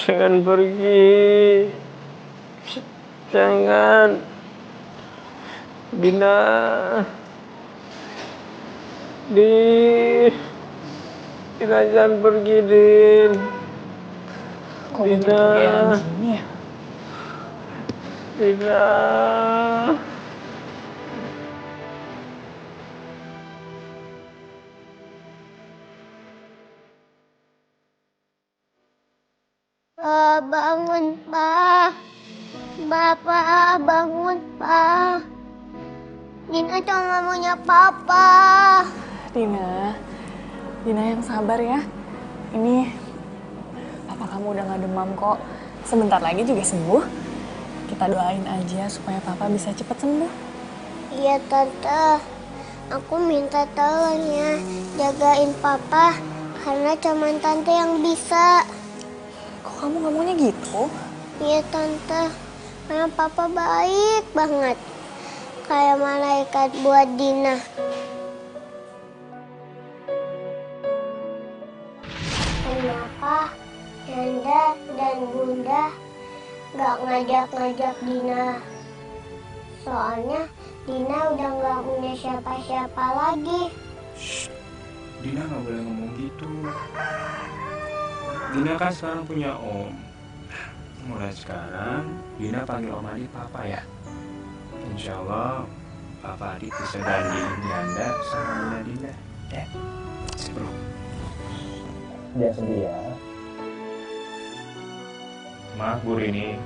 Jangan pergi. Jangan. Dina. Dina jangan pergi, Din. Dina. Dina. Bangun, Pak. Bapak, bangun, Pak. Dina cuma maunya Papa. Dina yang sabar ya. Ini papa kamu udah gak demam kok. Sebentar lagi juga sembuh. Kita doain aja supaya papa bisa cepat sembuh. Iya, Tante. Aku minta tolong ya, jagain Papa. Karena cuma Tante yang bisa. Kok kamu ngomongnya gitu? Iya, Tante. Karena Papa baik banget. Kayak malaikat buat Dina. Kenapa Nanda dan Bunda gak ngajak-ngajak Dina? Soalnya Dina udah nggak punya siapa-siapa lagi. Shh, Dina nggak boleh ngomong gitu. Dina kan sekarang punya om. Mulai sekarang, Dina panggil Om Adit Papa ya. Insya Allah, Papa Adit bisa gantiin Janda sama Bunda Dina. Ya, bro. Jangan sedih ya. Maaf Bu Rini,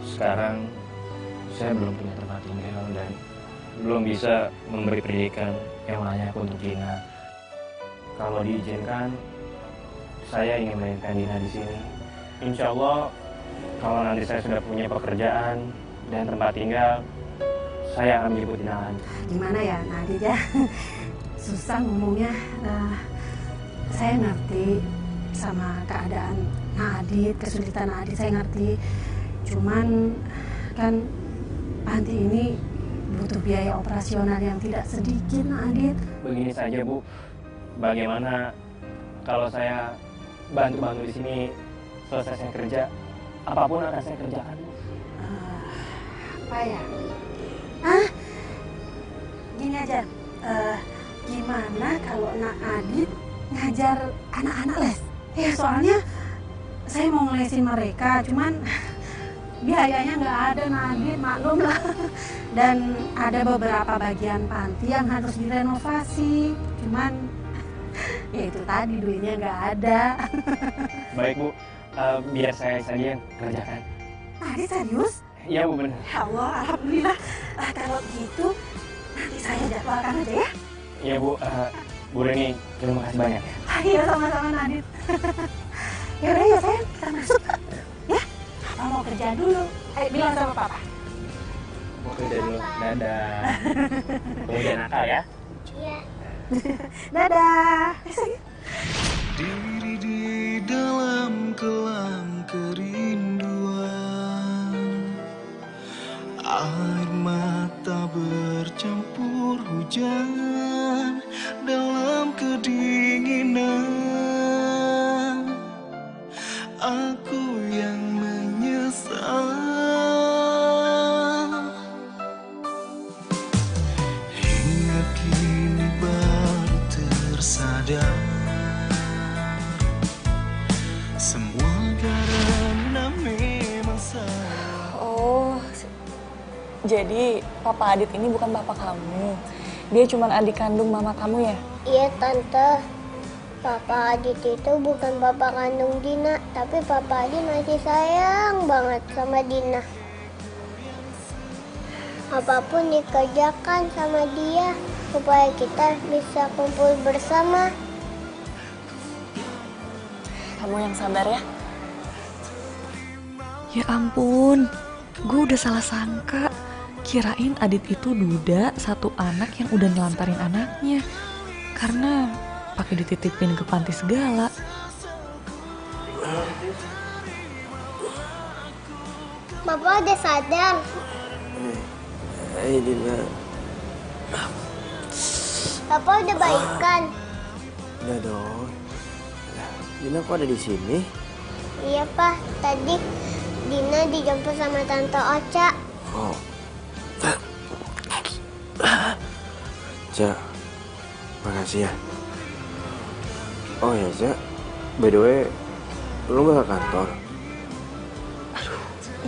sekarang saya belum punya tempat tinggal dan belum bisa memberi pendidikan yang layak untuk Dina. Kalau diizinkan, saya ingin melahirkan Dina di sini. Insya Allah, kalau nanti saya sudah punya pekerjaan dan tempat tinggal, saya akan menjemput Dina lagi. Gimana ya Nadit ya? Susah ngomongnya. Saya ngerti sama keadaan Nadit, kesulitan Nadit saya ngerti. Cuman kan panti ini butuh biaya operasional yang tidak sedikit Nadit. Begini saja Bu, bagaimana kalau saya bantu-bantu di sini selesai saya kerja, apapun akan saya kerjakan Bu. Apa ya? Gini aja, gimana kalau Nak Adit ngajar anak-anak les? Ya soalnya saya mau ngelesin mereka, cuman biayanya nggak ada Nak Adit, maklum lah. Dan ada beberapa bagian panti yang harus direnovasi, cuman ya itu tadi duitnya nggak ada. Baik Bu, biar saya saja yang kerjakan. Adit serius? Iya Bu, benar. Ya Allah, alhamdulillah. Kalau gitu nanti saya jadwalkan aja ya. Iya Bu, Bu Reni, terima kasih banyak ya. Iya sama-sama Nadit. Ya udah ya sayang, kita masuk. Ya, Papa mau kerja dulu. Ayo bilang sama Papa. Mau kerja dulu. Dadah. Kamu jangan nakal ya. Iya. Dadah. Diri di dalam kelam kerinduan, air mata bercampur hujan dalam kedinginan. Aku yang menyesal hingga kini baru tersadar. Semua karena memang salah. Oh, jadi Papa Adit ini bukan bapak kamu. Dia cuma adik kandung mama kamu ya? Iya Tante, Papa Adit itu bukan bapak kandung Dina, tapi Papa Adit masih sayang banget sama Dina. Apapun dikerjakan sama dia supaya kita bisa kumpul bersama. Kamu yang sabar ya. Ya ampun, gue udah salah sangka. Kirain Adit itu duda satu anak yang udah nelantarin anaknya. Karena pakai dititipin ke panti segala. Papa udah sadar. Hai Dina. Papa udah baikan. Udah dong. Dina kok ada di sini? Iya Pak, tadi Dina dijemput sama Tante Ocha. Oh. Cak, makasih ya. Oh ya Cak, by the way, lu gak ke kantor?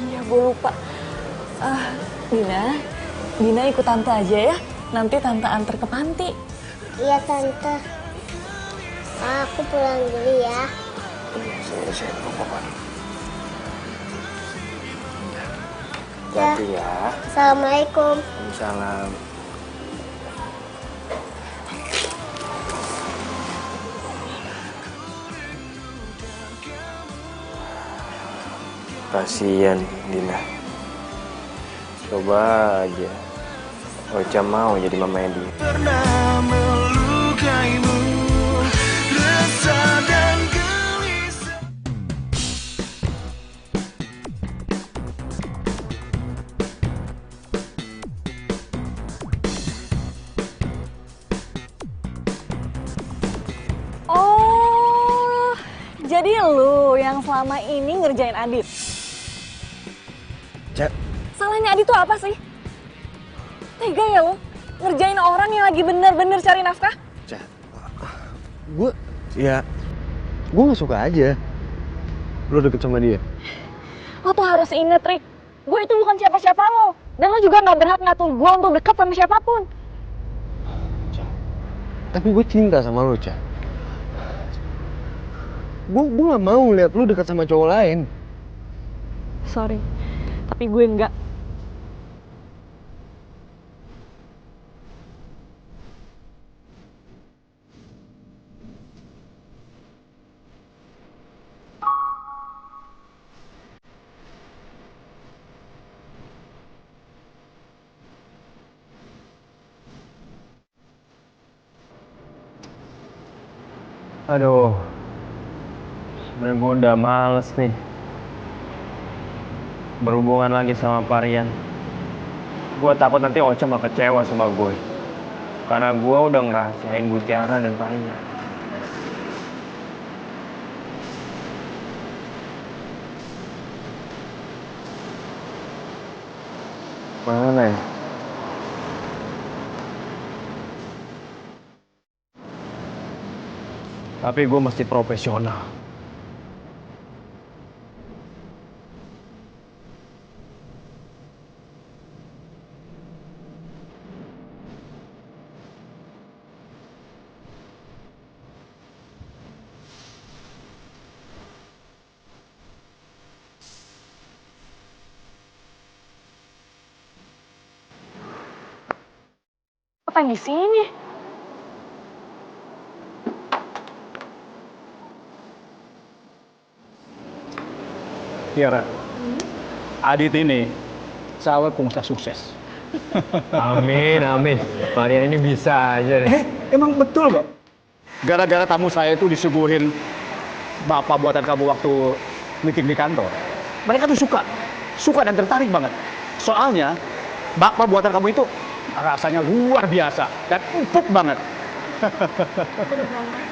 Iya, gue lupa. Dina ikut Tante aja ya. Nanti Tante antar ke panti. Iya Tante. Aku pulang dulu ya. Iya, saya lupa. Ya. Hati ya. Assalamualaikum. Waalaikumsalam. Kasian Dina. Coba aja Ocha mau jadi mamanya dia. Pernah melukaimu, resah dan gelisah. Oh, jadi lu yang selama ini ngerjain Adit? Cak. Salahnya Adit tuh apa sih? Tega ya lo? Ngerjain orang yang lagi bener-bener cari nafkah? Gue gak suka aja lo deket sama dia. Lo tuh harus inget, Rick. Gue itu bukan siapa-siapa lo. Dan lo juga gak berhak ngatur gue untuk dekat sama siapapun. Tapi gue cinta sama lo, Ca. Gue gak mau lihat lo dekat sama cowok lain. Sorry, tapi gue enggak. Aduh, sebenarnya gue udah males nih berhubungan lagi sama Parian. Gue takut nanti Ocha mah kecewa sama gue, karena gue udah ngerahasiain Mutiara dan Parian. Mana ya? Tapi gue mesti profesional. Apa yang di sini? Tiara, Adit ini calon pengusaha sukses. Amin, amin. Parian ini bisa aja deh. Emang betul kok. Gara-gara tamu saya itu disuguhin bapak buatan kamu waktu meeting di kantor. Mereka tuh suka dan tertarik banget. Soalnya bapak buatan kamu itu rasanya luar biasa dan empuk banget.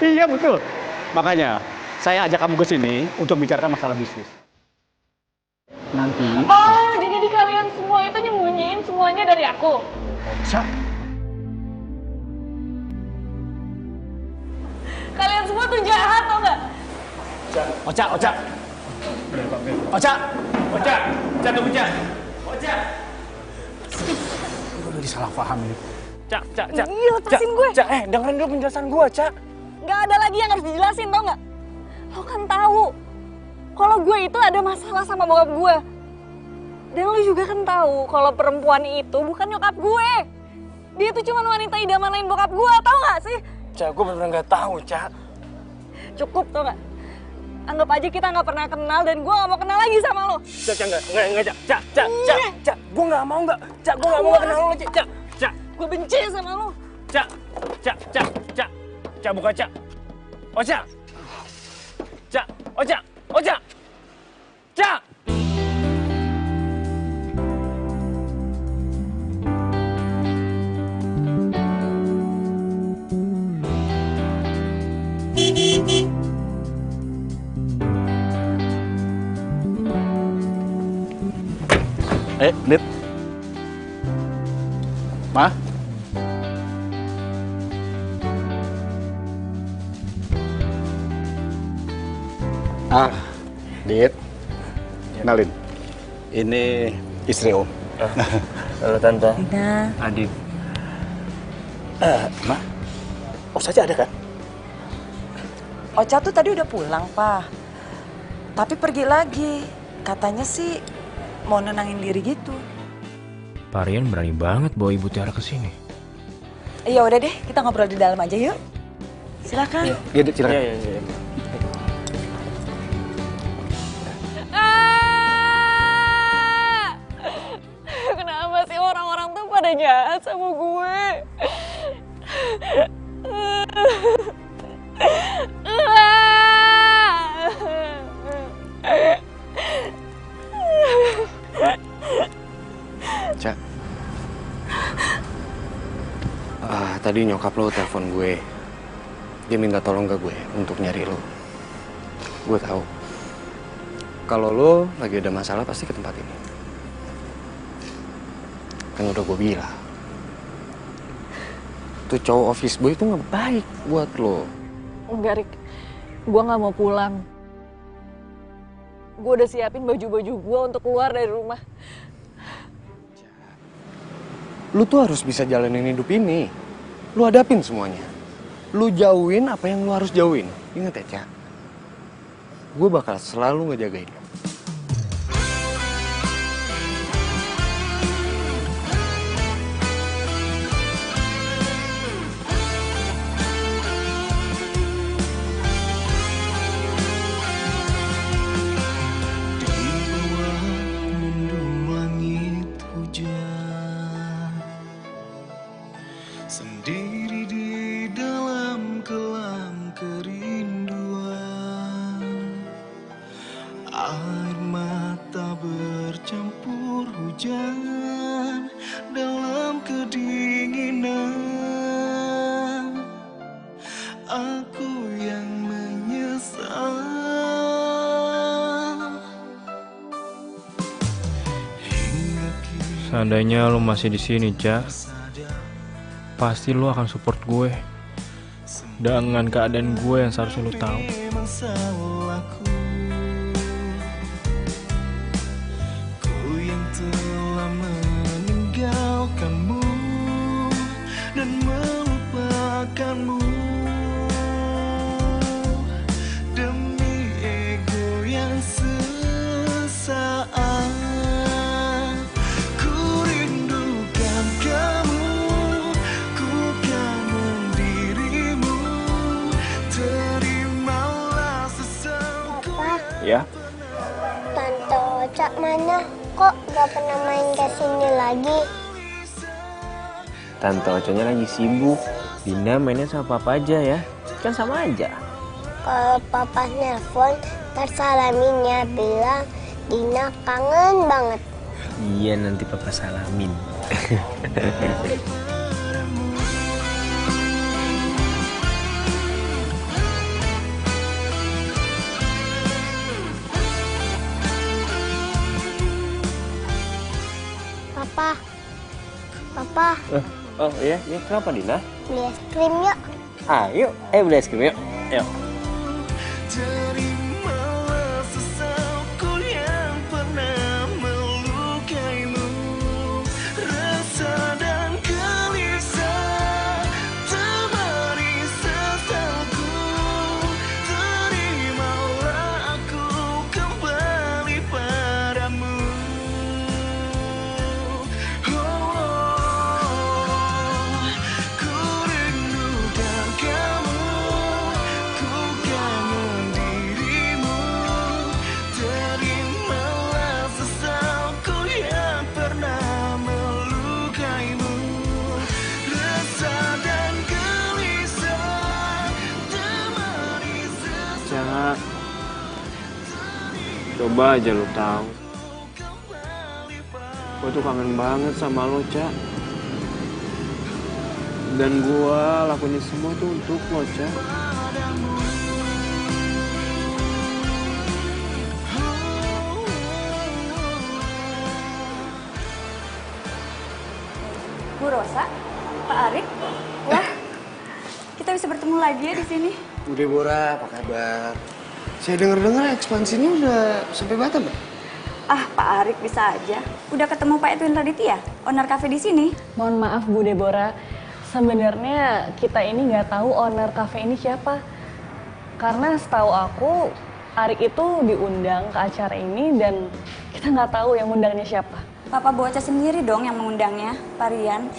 Iya betul. Makanya saya ajak kamu ke sini untuk bicarakan masalah bisnis. Nanti. Oh, jadi kalian semua itu nyembunyiin semuanya dari aku. Kalian semua tuh jahat, tau nggak? Ocha. Tunggu, Ocha. Gue udah disalah paham ini. Cak. Iya, lepasin gue. Dengerin dulu penjelasan gue, Cak. Nggak ada lagi yang harus dijelasin, tau nggak? Lo kan tahu kalau gue itu ada masalah sama bokap gue. Dan lo juga kan tahu kalau perempuan itu bukan nyokap gue. Dia tuh cuma wanita idaman lain bokap gue, tau nggak sih? Cak, gue bener-bener nggak tahu, Cak. Cukup, tau nggak? Anggap aja kita nggak pernah kenal dan gue nggak mau kenal lagi sama lo. Cak, enggak, Cak. Gue nggak mau, Cak, gue nggak mau kenal lo, Cak. Gue benci sama lo. Cak, buka, Cak. Ocha. Cak. Dit. Ma? Dit. Kenalin. Ini istri Om. Halo, Tante. Dina. Adit. Ma? Ocha ada kan? Ocha tuh tadi udah pulang, Pak. Tapi pergi lagi. Katanya sih mau nenangin diri gitu. Parian berani banget bawa Ibu Tiara ke sini. Iya udah deh, kita ngobrol di dalam aja yuk. Silakan. Iya, Dit, silakan. Iya. Kenapa sih orang-orang tuh pada jahat sama gue? Cak. Tadi nyokap lo telepon gue. Dia minta tolong ke gue untuk nyari lo. Gue tahu. Kalau lo lagi ada masalah pasti ke tempat ini. Kan udah gue bilang. tuh cowok office boy itu nggak baik buat lo. Enggak, Rik. Gue nggak mau pulang. Gue udah siapin baju-baju gue untuk keluar dari rumah. Lu tuh harus bisa jalanin hidup ini. Lu hadapin semuanya. Lu jauhin apa yang lu harus jauhin. Ingat ya, Cak. Gue bakal selalu ngejagain lo. Sendiri di dalam kelam kerinduan, air mata bercampur hujan dalam kedinginan. Aku yang menyesal. Seandainya lo masih di sini, Cak, pasti lo akan support gue dengan keadaan gue yang seharusnya lo tahu. Memang salahku, ku yang telah meninggalkanmu dan melupakanmu demi ego yang sesaat. Ya, Tante Ocha mana? Kok gak pernah main ke sini lagi? Tante Oconya lagi sibuk. Dina mainnya sama papa aja ya. Kan sama aja. Kalau papa nelpon, tersalamin ya, bilang Dina kangen banget. Iya, nanti papa salamin. Papa, Oh iya, kenapa Dina? beli es krim yuk. Ayo, beli es krim yuk. Yuk. Terimalah sesalku yang pernah melukaimu. Rasa dan gelisah temani sesalku. Terimalah aku kembali padamu. Ku rindukan kamu. Ku kangen dirimu. Terimalah sesalku yang pernah melukaimu. Rasa dan gelisah temani sesalku. Cak, coba aja lo tahu. Gue tuh kangen banget sama lo, Cak. Dan gue lakuin semua tuh untuk lo, Cak. Bu Rosa, Pak Arik, wah, kita bisa bertemu lagi ya di sini. Bu Deborah, apa kabar? Saya dengar-dengar ekspansinya udah sampai Batam, ya? Ah, Pak Arik bisa aja. Udah ketemu Pak Edwin Raditya, owner cafe di sini. Mohon maaf Bu Deborah, sebenarnya kita ini nggak tahu owner cafe ini siapa. Karena setahu aku, Arik itu diundang ke acara ini dan kita nggak tahu yang undangnya siapa. Papa Bocah sendiri dong yang mengundangnya, Pak Rian.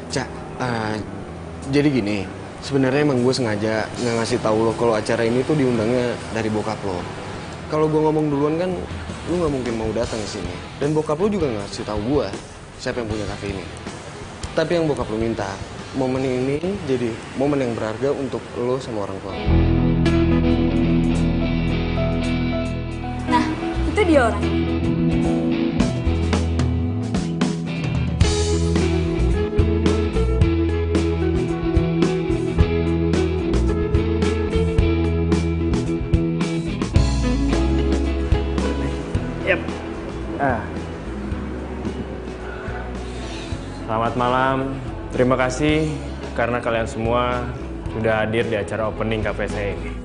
Cak, jadi gini, sebenarnya emang gue sengaja nggak ngasih tahu lo kalau acara ini tuh diundangnya dari bokap lo. Kalau gue ngomong duluan kan, lo nggak mungkin mau datang ke sini. Dan bokap lo juga nggak ngasih tahu gue siapa yang punya kafe ini. Tapi yang bokap lo minta, momen ini jadi momen yang berharga untuk lo sama orang tua. Nah, itu dia orang. malam. Terima kasih karena kalian semua sudah hadir di acara opening kafe saya ini.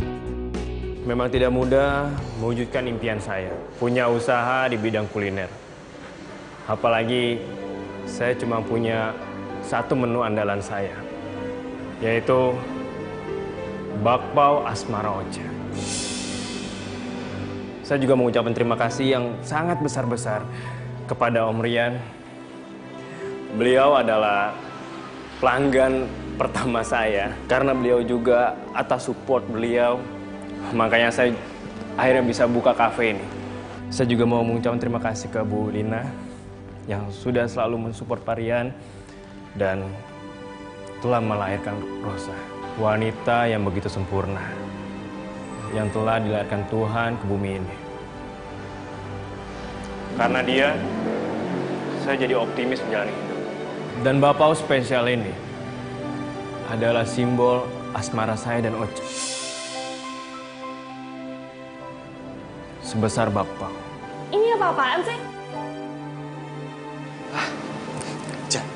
Memang tidak mudah mewujudkan impian saya, punya usaha di bidang kuliner. Apalagi saya cuma punya satu menu andalan saya, yaitu bakpao asmara Ocha. Saya juga mengucapkan terima kasih yang sangat besar-besar kepada Om Rian. Beliau adalah pelanggan pertama saya. Karena beliau juga atas support beliau, makanya saya akhirnya bisa buka kafe ini. Saya juga mau mengucapkan terima kasih ke Bu Lina yang sudah selalu mensupport Pak Rian dan telah melahirkan Rosa, wanita yang begitu sempurna, yang telah dilahirkan Tuhan ke bumi ini. Karena dia, saya jadi optimis menjalani hidup. Dan bakpao spesial ini adalah simbol asmara saya dan Ocha. Sebesar bakpao. Ini apa-apaan sih? Jan,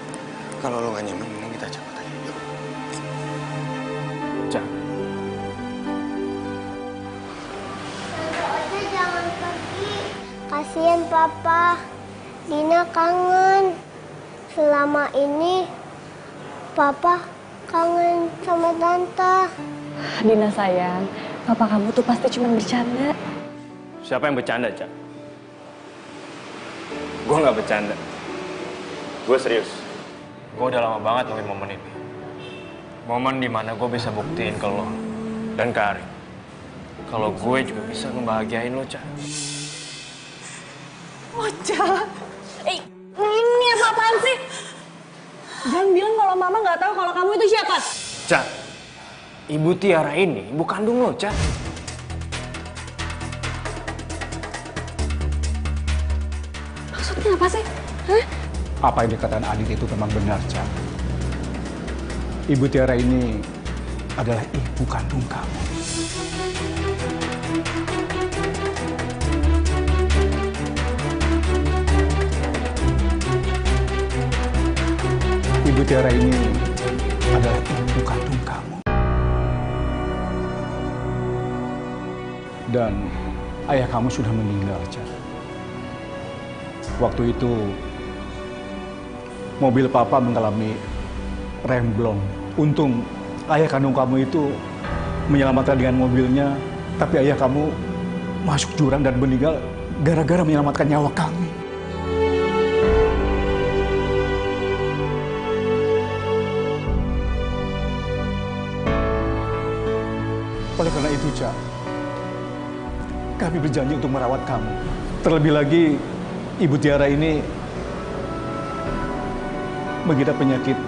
kalau lo gak nyaman, mending kita cabut aja. Yuk. Cak. Ocha jangan pergi. Kasihan Papa. Dina kangen. Selama ini Papa kangen sama Tante. Dina sayang, papa kamu tuh pasti cuma bercanda. Siapa yang bercanda, Cak? Gue nggak bercanda. Gue serius. Gue udah lama banget nungguin momen ini. Momen dimana gue bisa buktiin ke lo dan ke Arik kalau gue juga bisa ngebahagiain lo, Cak. Ocha. Ini apa-apaan sih? Jangan bilang kalau mama nggak tahu kalau kamu itu siapa. Cak, Ibu Tiara ini ibu kandung lo, Cak. Maksudnya apa sih? Hah? Apa yang dikatakan Adit itu memang benar, Cak. Ibu Tiara ini adalah ibu kandung kamu. Ibu Tiara ini adalah ibu kandung kamu. Dan ayah kamu sudah meninggal, Cak. Waktu itu mobil papa mengalami remblong. Untung ayah kandung kamu itu menyelamatkan dengan mobilnya, tapi ayah kamu masuk jurang dan meninggal gara-gara menyelamatkan nyawa kami. Oleh karena itu, Cak, kami berjanji untuk merawat kamu. Terlebih lagi, Ibu Tiara ini mengidap penyakit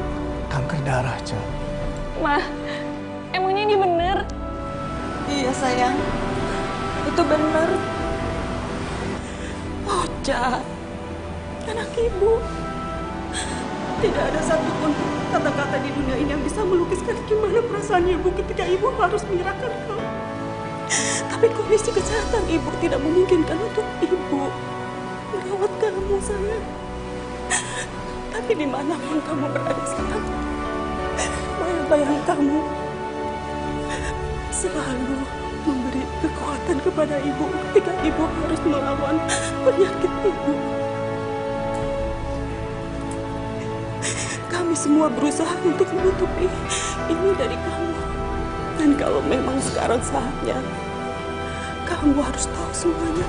kanker darah, Cak. Ma, emangnya ini bener? Iya sayang, itu benar. Ocha, anak ibu. Tidak ada satupun kata-kata di dunia ini yang bisa melukiskan gimana perasaan ibu ketika ibu harus menyerahkan kamu. Tapi kondisi kesehatan ibu tidak memungkinkan untuk ibu merawat kamu, sayang. Tapi dimanapun kamu berada sekarang, bayang-bayang kamu selalu memberi kekuatan kepada ibu ketika ibu harus melawan penyakit ibu. Kami semua berusaha untuk menutupi ini dari kamu. Dan kalau memang sekarang saatnya, kamu harus tahu semuanya.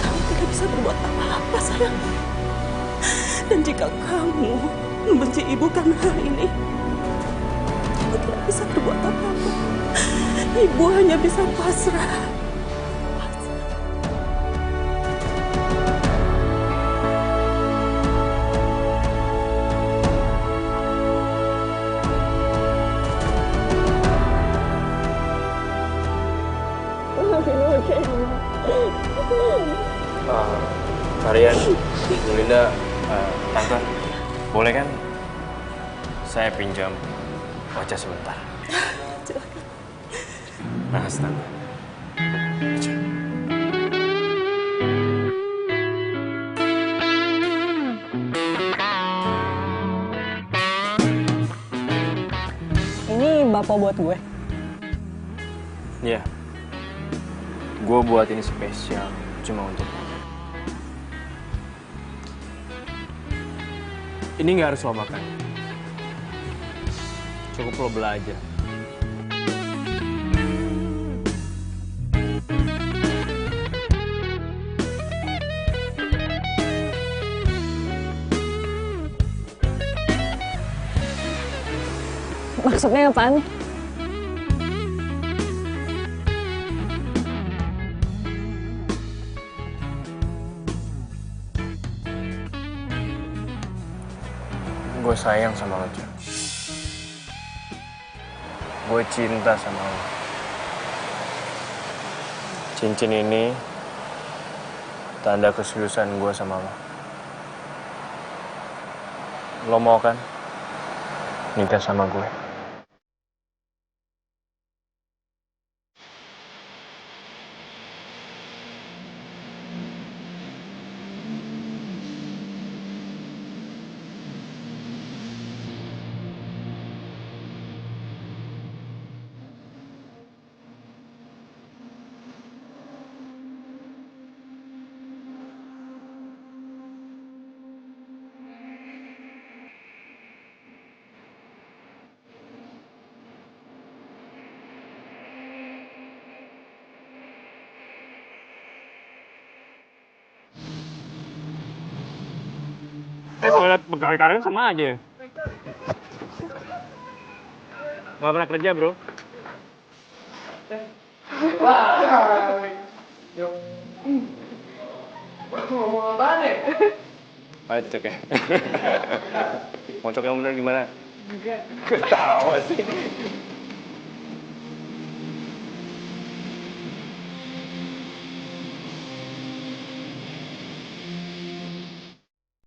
Kamu tidak bisa berbuat apa-apa, sayang. Dan jika kamu membenci ibu karena hal ini, ibu tidak bisa berbuat apa-apa. Ibu hanya bisa pasrah. Marian, Bu Linda, Tante, boleh kan saya pinjam Ocha sebentar? Makasih, Tante. sembako buat gue? Iya. Gue buat ini spesial cuma untuk lo. Ini nggak harus lo makan. Cukup lo belajar. Maksudnya apaan? Gue sayang sama lo, Cak. Gue cinta sama lo. Cincin ini tanda keseriusan gue sama lo. Lo mau kan nikah sama gue? Kalau lihat pegawai karir sama aja. Gak pernah kerja, bro. Ngomong apaan ya? Pacok ya? Pocok yang bener gimana? Enggak. Ketawa sih.